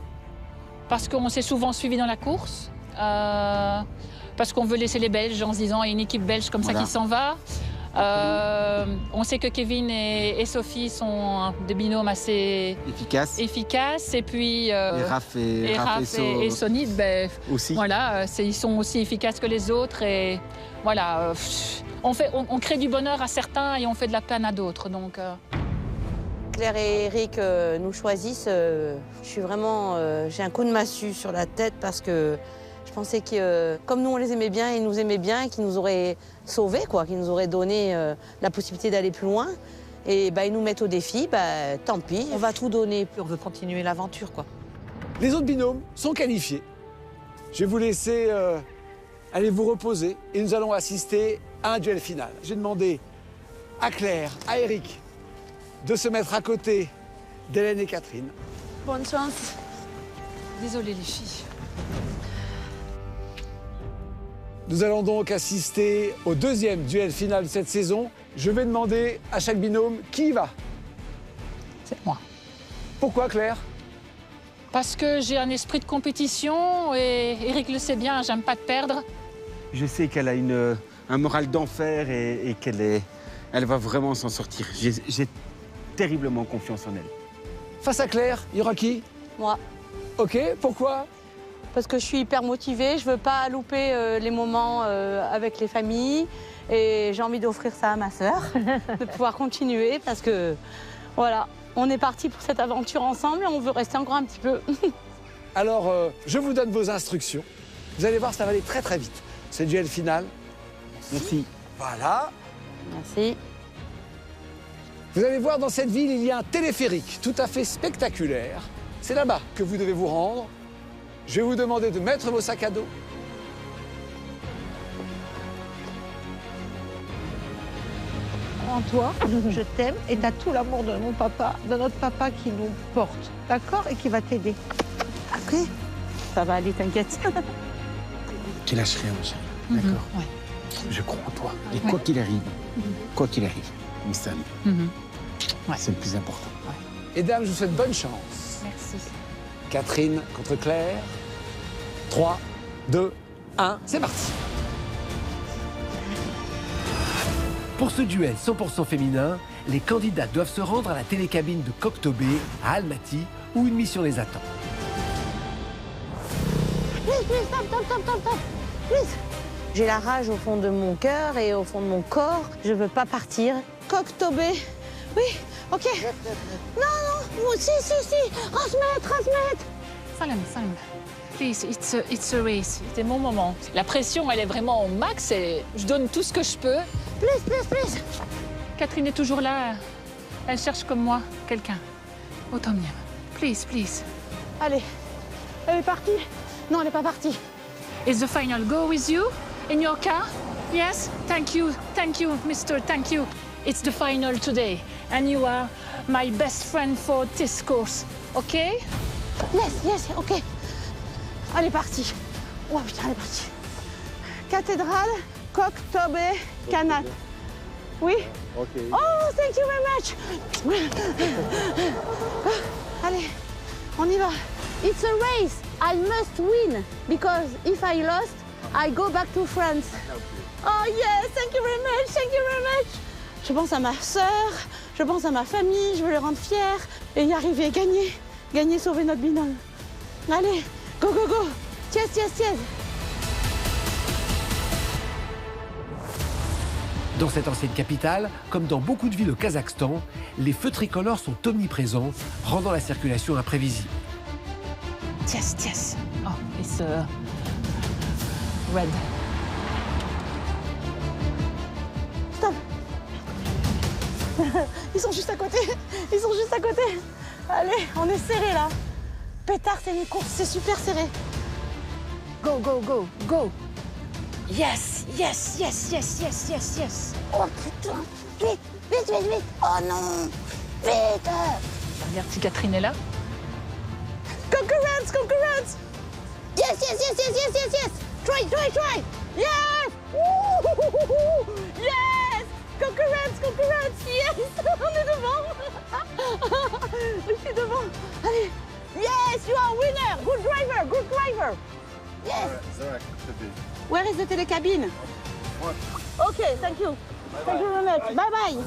Parce qu'on s'est souvent suivis dans la course. Parce qu'on veut laisser les Belges en se disant il y a une équipe belge comme ça qui s'en va. On sait que Kevin et Sophie sont des binômes assez efficaces. Et puis Raph et Sonny, aussi. Voilà, ils sont aussi efficaces que les autres. Et voilà, on crée du bonheur à certains et on fait de la peine à d'autres. Donc. Claire et Eric nous choisissent. Je suis vraiment, j'ai un coup de massue sur la tête parce que Je pensais que, comme nous on les aimait bien, ils nous aimaient bien, qu'ils nous auraient sauvés, quoi, qu'ils nous auraient donné la possibilité d'aller plus loin. Et bah, ils nous mettent au défi, bah, tant pis, on va tout donner, puis on veut continuer l'aventure, quoi. Les autres binômes sont qualifiés. Je vais vous laisser aller vous reposer et nous allons assister à un duel final. J'ai demandé à Claire, à Eric, de se mettre à côté d'Hélène et Catherine. Bonne chance. Désolée les filles. Nous allons donc assister au deuxième duel final de cette saison. Je vais demander à chaque binôme qui y va. C'est moi. Pourquoi, Claire? Parce que j'ai un esprit de compétition et Eric le sait bien, j'aime pas te perdre. Je sais qu'elle a un moral d'enfer et elle va vraiment s'en sortir. J'ai terriblement confiance en elle. Face à Claire, il y aura qui? Moi. Ok, pourquoi? Parce que je suis hyper motivée, je veux pas louper les moments avec les familles et j'ai envie d'offrir ça à ma sœur, de pouvoir continuer parce que voilà, on est parti pour cette aventure ensemble et on veut rester encore un petit peu. Alors, je vous donne vos instructions. Vous allez voir, ça va aller très très vite. C'est le duel final. Merci. Voilà. Merci. Vous allez voir, dans cette ville, il y a un téléphérique tout à fait spectaculaire. C'est là-bas que vous devez vous rendre. Je vais vous demander de mettre vos sacs à dos. En toi, je t'aime et t'as tout l'amour de mon papa, de notre papa qui nous porte, d'accord? Et qui va t'aider. Ok? Ça va aller, t'inquiète. Tu lâches rien, ma chérie. D'accord? Ouais. Je crois en toi. Et quoi qu'il arrive, Missam, c'est le plus important. Et dames, je vous souhaite bonne chance. Merci. Catherine contre Claire. 3, 2, 1, c'est parti. Pour ce duel 100% féminin, les candidats doivent se rendre à la télécabine de Koktobé, à Almaty, où une mission les attend. Please, stop. Please. J'ai la rage au fond de mon cœur et au fond de mon corps. Je veux pas partir. Koktobé. Oui, ok. Non, si. Rasmet. Salam. Please, it's a race. C'est mon moment. La pression, elle est vraiment au max et je donne tout ce que je peux. Please. Catherine est toujours là. Elle cherche comme moi quelqu'un. Autant mieux. Please. Allez, elle est partie. Non, elle n'est pas partie. Is the final go with you in your car? Yes? Thank you, mister, thank you. It's the final today, and you are my best friend for this course, okay? Yes, ok. Elle est partie. Oh putain, elle est partie. Cathédrale, Koktobé, Kanat. Oui? Ok. Oh, thank you very much. Allez, on y va. It's a race. I must win because if I lost, I go back to France. Oh yes, thank you very much. Je pense à ma sœur, je pense à ma famille, je veux les rendre fiers et y arriver, gagner, sauver notre binôme. Allez, go. Yes. Dans cette ancienne capitale, comme dans beaucoup de villes au Kazakhstan, les feux tricolores sont omniprésents, rendant la circulation imprévisible. Yes. Oh, it's red. Stop. Ils sont juste à côté. Allez, on est serré là. Pétard, c'est une course, c'est super serré. Go. Yes. Oh putain, vite. Oh non, vite. Regarde si Catherine est là. Concurrence. Yes. Try. Yes. Wouhouhouhou. Yes. Concurrence. Yes. On est devant. Je suis devant. Allez. Yes, you are winner. Good driver. Yes. Where is the telecabine? Okay, thank you. Thank you very much. Bye.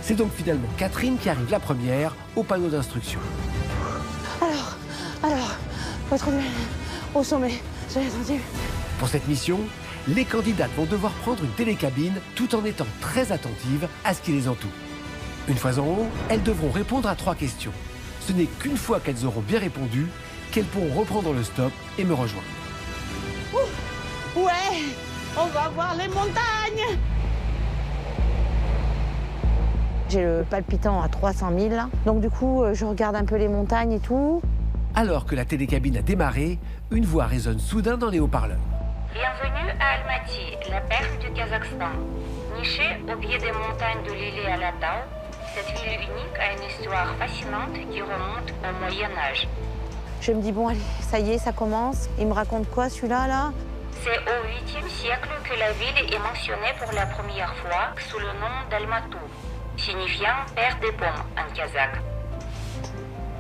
C'est donc finalement Catherine qui arrive la première au panneau d'instruction. Alors, votre au sommet. Soyez attentifs. Pour cette mission, les candidates vont devoir prendre une télécabine tout en étant très attentives à ce qui les entoure. Une fois en haut, elles devront répondre à 3 questions. Ce n'est qu'une fois qu'elles auront bien répondu qu'elles pourront reprendre le stop et me rejoindre. Ouais, on va voir les montagnes. J'ai le palpitant à 300 000, là. Donc du coup, je regarde un peu les montagnes et tout. Alors que la télécabine a démarré, une voix résonne soudain dans les haut-parleurs. Bienvenue à Almaty, la perle du Kazakhstan. Nichée au pied des montagnes de l'île Alatau, cette ville unique a une histoire fascinante qui remonte au Moyen-Âge. Je me dis, bon, allez, ça y est, ça commence. Il me raconte quoi, celui-là, là? C'est au 8e siècle que la ville est mentionnée pour la première fois sous le nom d'Almatou, signifiant père des pommes en kazakh.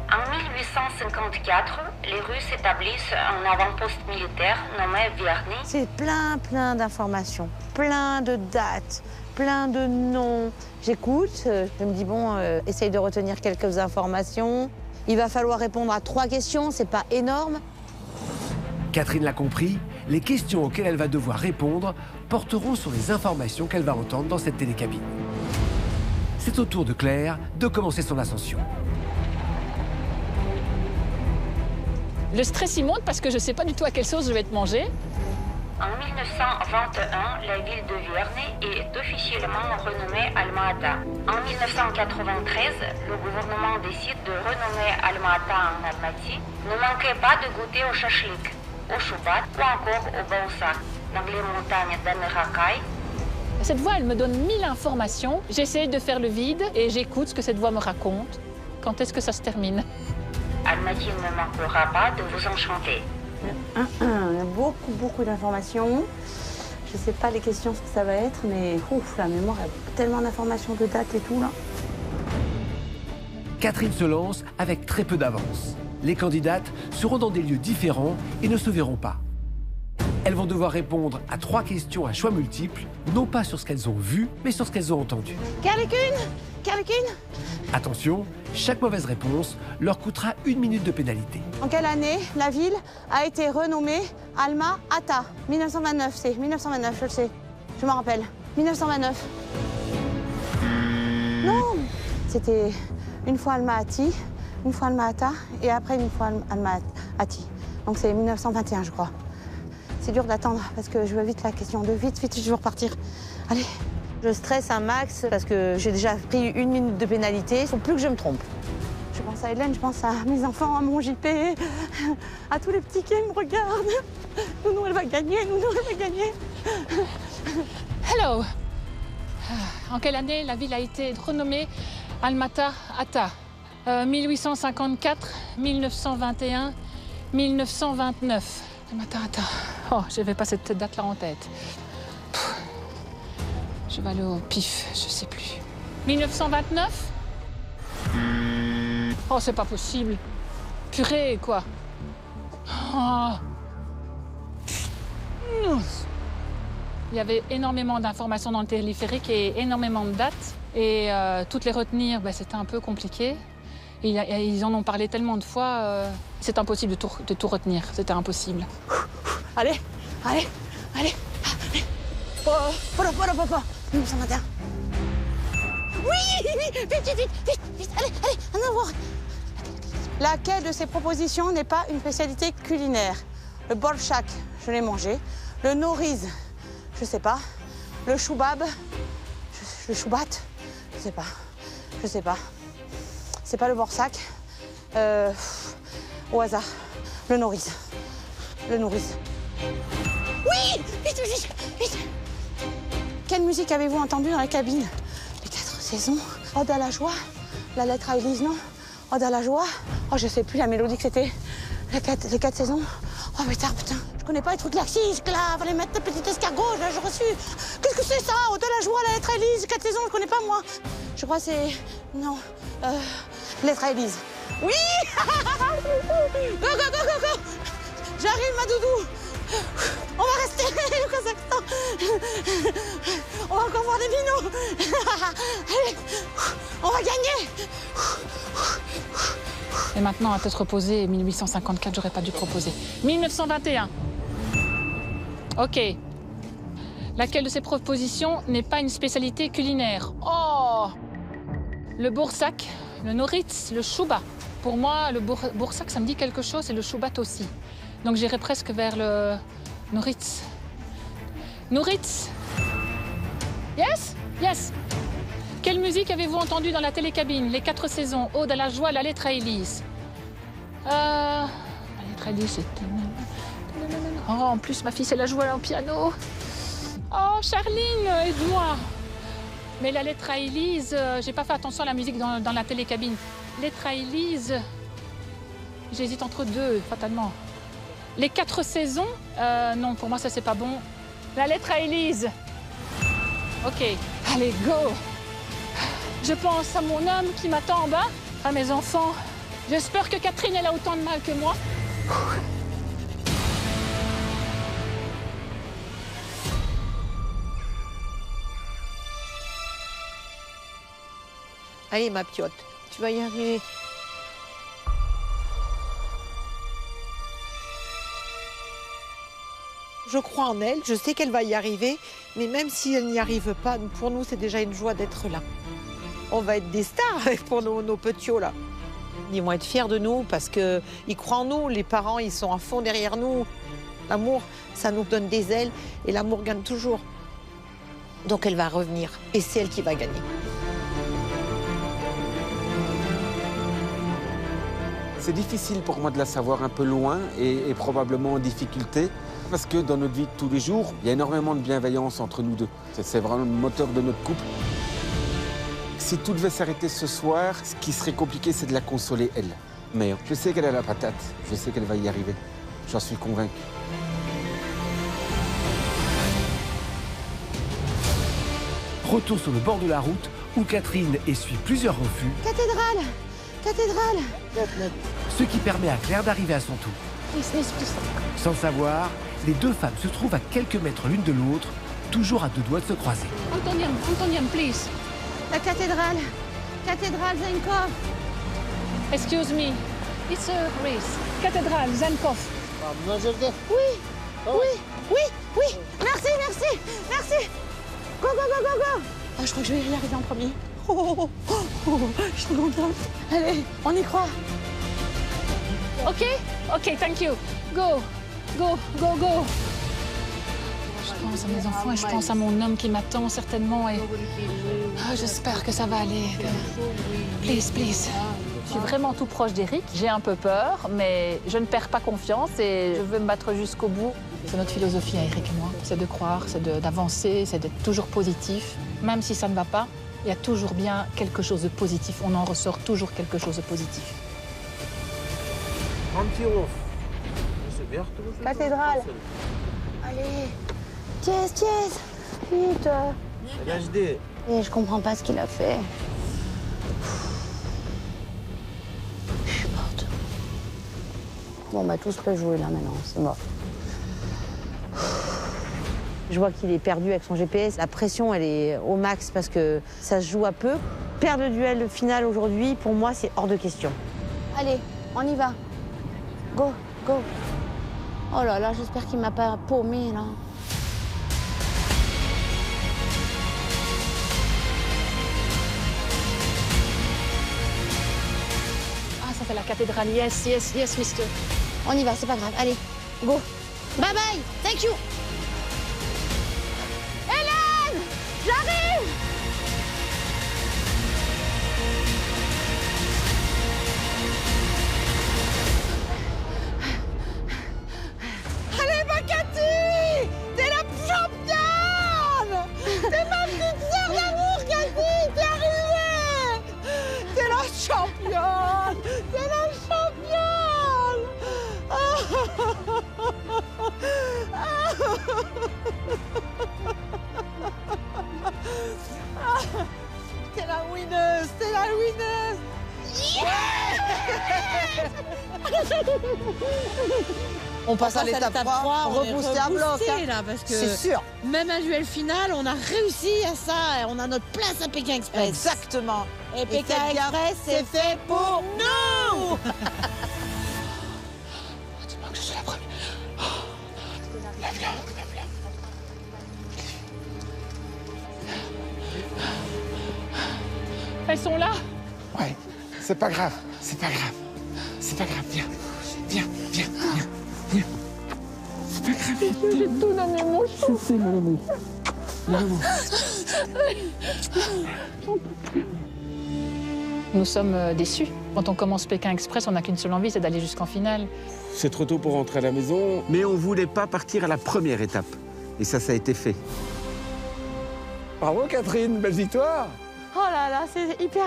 En 1854, les Russes établissent un avant-poste militaire nommé Verny. C'est plein d'informations, plein de dates, plein de noms. J'écoute, je me dis, bon, essaye de retenir quelques informations. Il va falloir répondre à 3 questions, c'est pas énorme. Catherine l'a compris, les questions auxquelles elle va devoir répondre porteront sur les informations qu'elle va entendre dans cette télécabine. C'est au tour de Claire de commencer son ascension. Le stress y monte parce que je ne sais pas du tout à quelle sauce je vais être mangée. En 1921, la ville de Verny est officiellement renommée Alma-Ata. En 1993, le gouvernement décide de renommer Alma-Ata en Almaty. Ne manquez pas de goûter au shashlik, au choubat ou encore au baoussak, dans les montagnes d'Amerakay. Cette voix, elle me donne 1000 informations. J'essaie de faire le vide et j'écoute ce que cette voix me raconte. Quand est-ce que ça se termine? Almaty ne manquera pas de vous enchanter. Il y a beaucoup d'informations. Je ne sais pas les questions ce que ça va être, mais ouf, la mémoire, il y a tellement d'informations, de dates et tout là. Catherine se lance avec très peu d'avance. Les candidates seront dans des lieux différents et ne se verront pas. Elles vont devoir répondre à 3 questions à choix multiples, non pas sur ce qu'elles ont vu, mais sur ce qu'elles ont entendu. Calcune. Attention, chaque mauvaise réponse leur coûtera 1 minute de pénalité. En quelle année la ville a été renommée Alma-Ata? 1929, c'est 1929, je le sais. Je m'en rappelle. 1929. Non, c'était une fois Alma-Ati, une fois Alma-Ata et après une fois Alma-Ati. Donc c'est 1921, je crois. C'est dur d'attendre parce que je veux vite la question de vite, je veux repartir. Allez. Je stresse un max parce que j'ai déjà pris 1 minute de pénalité. Il ne faut plus que je me trompe. Je pense à Hélène, je pense à mes enfants, à mon JP, à tous les petits qui me regardent. Nounou, elle va gagner, elle va gagner. Hello. En quelle année la ville a été renommée Alma-Ata? 1854, 1921, 1929. Alma-Ata. Oh, je n'avais pas cette date-là en tête. Je vais aller au pif, je sais plus. 1929? Oh, c'est pas possible. Purée, quoi. Oh. Il y avait énormément d'informations dans le téléphérique et énormément de dates. Et toutes les retenir, c'était un peu compliqué. Et ils en ont parlé tellement de fois, c'est impossible de tout retenir. C'était impossible. Allez. Oh, 1921. Oui, vite, allez, en avoir. Laquelle de ces propositions n'est pas une spécialité culinaire? Le borchak, je l'ai mangé. Le noriz, je sais pas. Le choubab, le choubat, je sais pas. C'est pas le borchak. Au hasard, le noriz. Oui, vite. Quelle musique avez-vous entendue dans la cabine? Les 4 saisons. Ode à la joie. La lettre à Élise, non? Ode à la joie. Oh, je sais plus la mélodie que c'était. Les 4 saisons. Oh, putain. Je connais pas les trucs laxistes, là. Fallait mettre des petits escargots, là, j'ai reçu. Qu'est-ce que c'est ça? Ode à la joie, la lettre à Élise, 4 saisons, je connais pas, moi. Je crois que c'est... Non. Lettre à Élise. Oui. Go. J'arrive, ma doudou. On va rester au Kazakhstan. On va encore voir des binos. Allez, on va gagner. Et maintenant, à tête reposée, 1854, j'aurais pas dû proposer. 1921. OK. Laquelle de ces propositions n'est pas une spécialité culinaire? Oh! Le boursak, le noritz, le chouba. Pour moi, le Boursac, ça me dit quelque chose et le Choubat aussi. Donc j'irai presque vers le Nouritz. Nouritz. Yes? Yes. Quelle musique avez-vous entendue dans la télécabine? Les 4 saisons, Ode à la joie, la lettre à Élise. La lettre à Élise, c'est... Oh, en plus, ma fille, c'est la jouer au piano. Oh, Charline, aide-moi. Mais la lettre à Élise, j'ai pas fait attention à la musique dans la télécabine. Lettre à Élise, j'hésite entre deux, fatalement. Les 4 saisons, non, pour moi, ça, c'est pas bon. La lettre à Élise. OK, allez, go. Je pense à mon homme qui m'attend en bas, à mes enfants. J'espère que Catherine, elle a autant de mal que moi. Allez, ma piote, tu vas y arriver. Je crois en elle, je sais qu'elle va y arriver, mais même si elle n'y arrive pas, pour nous, c'est déjà une joie d'être là. On va être des stars pour nos petits là. Ils vont être fiers de nous parce qu'ils croient en nous. Les parents, ils sont à fond derrière nous. L'amour, ça nous donne des ailes et l'amour gagne toujours. Donc elle va revenir et c'est elle qui va gagner. C'est difficile pour moi de la savoir un peu loin et probablement en difficulté. Parce que dans notre vie de tous les jours, il y a énormément de bienveillance entre nous deux. C'est vraiment le moteur de notre couple. Si tout devait s'arrêter ce soir, ce qui serait compliqué, c'est de la consoler, elle. Mais je sais qu'elle a la patate, je sais qu'elle va y arriver. J'en suis convaincu. Retour sur le bord de la route où Catherine essuie plusieurs refus. Cathédrale! Cathédrale! Ce qui permet à Claire d'arriver à son tour. Sans le savoir, les deux femmes se trouvent à quelques mètres l'une de l'autre, toujours à 2 doigts de se croiser. Antoniam, please. La cathédrale! Cathédrale Zenkov! Excuse me. It's a race. Cathédrale Zenkov. Oui! Merci! Go! Ah, je crois que je vais y arriver en premier. Je suis contente. Allez, on y croit. OK, thank you. Go. Je pense à mes enfants et je pense à mon homme qui m'attend certainement et j'espère que ça va aller. Please. Je suis vraiment tout proche d'Eric. J'ai un peu peur, mais je ne perds pas confiance et je veux me battre jusqu'au bout. C'est notre philosophie à Eric et moi. C'est de croire, c'est d'avancer, c'est d'être toujours positif. Même si ça ne va pas, il y a toujours bien quelque chose de positif. On en ressort toujours quelque chose de positif. Cathédrale. Allez. Tiens. Vite. Et je comprends pas ce qu'il a fait. Je suis morte. Bon, bah tout se peut jouer là maintenant, c'est mort. Je vois qu'il est perdu avec son GPS. La pression, elle est au max parce que ça se joue à peu. Perdre le duel final aujourd'hui, pour moi, c'est hors de question. Allez, on y va. Go. Oh là là, j'espère qu'il m'a pas paumé là. Ah, ça c'est la cathédrale. Yes, mister. On y va, c'est pas grave. Allez, go. Bye bye, thank you. Hélène, j'arrive. Allez, ma Cathy, t'es la championne. T'es ma petite sœur d'amour, Cathy, t'es arrivée. T'es la championne. T'es la winneuse. Yeah. On passe à l'étape 3, rebooster à bloc. Là, parce que c'est sûr. Même un duel final, on a réussi à ça. On a notre place à Pékin Express. Exactement. Et Pékin Express, c'est fait pour nous. Dis-moi que je suis la première. Lève-la. Elles sont là? Ouais, c'est pas grave. C'est pas grave, viens. Viens. C'est pas grave. J'ai tout donné mon chou. Je sais, mon amour. Mon amour. Nous sommes déçus. Quand on commence Pékin Express, on n'a qu'une seule envie, c'est d'aller jusqu'en finale. C'est trop tôt pour rentrer à la maison. Mais on voulait pas partir à la première étape. Et ça a été fait. Bravo Catherine, belle victoire. Oh là là, c'est hyper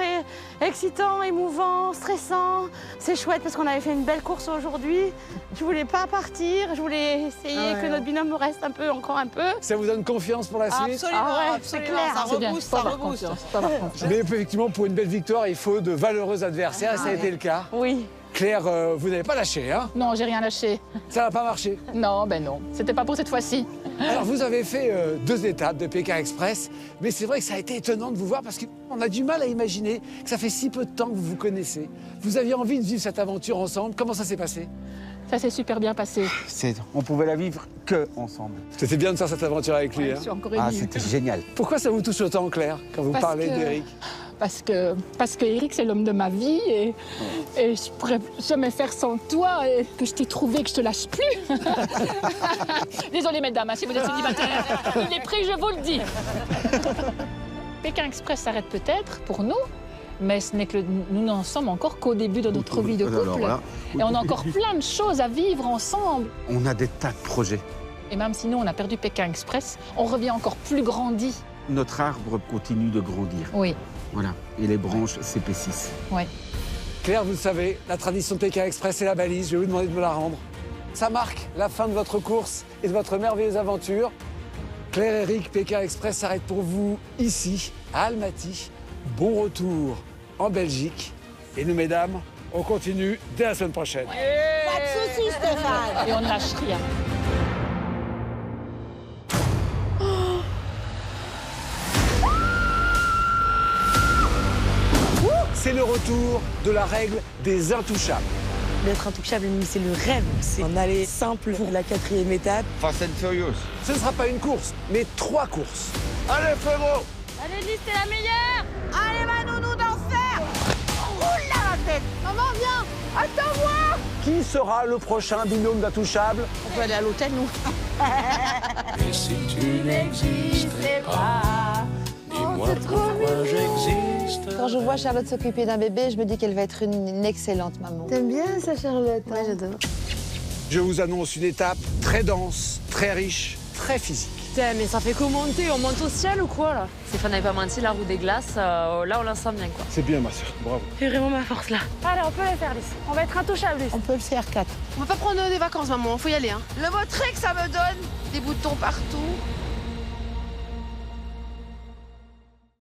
excitant, émouvant, stressant. C'est chouette parce qu'on avait fait une belle course aujourd'hui. Je voulais pas partir, je voulais essayer que notre binôme reste encore un peu. Ça vous donne confiance pour la suite? Absolument, c'est clair. Ça rebooste, ça rebooste. Mais effectivement, pour une belle victoire, il faut de valeureux adversaires. Ça a été le cas. Oui. Claire, vous n'avez pas lâché, hein? Non, j'ai rien lâché. Ça n'a pas marché? Non, ben non. C'était pas pour cette fois-ci. Alors, vous avez fait 2 étapes de Pékin Express, mais c'est vrai que ça a été étonnant de vous voir parce qu'on a du mal à imaginer que ça fait si peu de temps que vous vous connaissez. Vous aviez envie de vivre cette aventure ensemble. Comment ça s'est passé? Ça s'est super bien passé. On pouvait la vivre que ensemble. C'était bien de faire cette aventure avec lui, Ouais, hein? je suis encore Ah, émue. c'était génial. Pourquoi ça vous touche autant, Claire, quand vous parlez d'Éric? Parce que Eric, c'est l'homme de ma vie et je pourrais jamais faire sans toi et que je t'ai trouvé, que je te lâche plus. Désolée, mesdames, hein, si vous êtes célibataire. Il est pris, je vous le dis. Pékin Express s'arrête peut-être pour nous, mais ce n'est que nous n'en sommes encore qu'au début de notre vie de couple. Alors là, et on a encore plein de choses à vivre ensemble. on a des tas de projets. Et même si nous, on a perdu Pékin Express, on revient encore plus grandi. Notre arbre continue de grandir. Oui. Voilà. Et les branches s'épaississent. Ouais. Claire, vous le savez, la tradition de Pékin Express est la balise. Je vais vous demander de me la rendre. Ça marque la fin de votre course et de votre merveilleuse aventure. Claire et Eric, Pékin Express s'arrête pour vous ici, à Almaty. Bon retour en Belgique. Et nous, mesdames, on continue dès la semaine prochaine. Pas de soucis, Stéphane. Et on ne lâche rien. C'est le retour de la règle des intouchables. D'être intouchable, c'est le rêve. C'est un aller simple pour la 4e étape. Fast and Furious. Ce ne sera pas une course, mais 3 courses. Allez, frérot! Allez, Lise, t'es la meilleure. Allez, ma nounou d'enfer. Roule là la tête. Maman, viens. Attends-moi. Qui sera le prochain binôme d'intouchables? On peut aller à l'hôtel, nous. Et si tu n'existais pas, dis-moi pourquoi j'existe. Quand je vois Charlotte s'occuper d'un bébé, je me dis qu'elle va être une excellente maman. T'aimes bien ça, Charlotte? Ouais, j'adore. Je vous annonce une étape très dense, très riche, très physique. Putain, mais ça fait commenter, on monte au ciel ou quoi là? Stéphane n'avait pas menti, la roue des glaces, là on la sent bien quoi. C'est bien, ma soeur, bravo. C'est vraiment ma force là. Allez, on peut le faire, Lise. On va être intouchables, Lise. On peut le faire 4. On va pas prendre des vacances, maman, faut y aller. Hein. Le mot trick, ça me donne des boutons partout,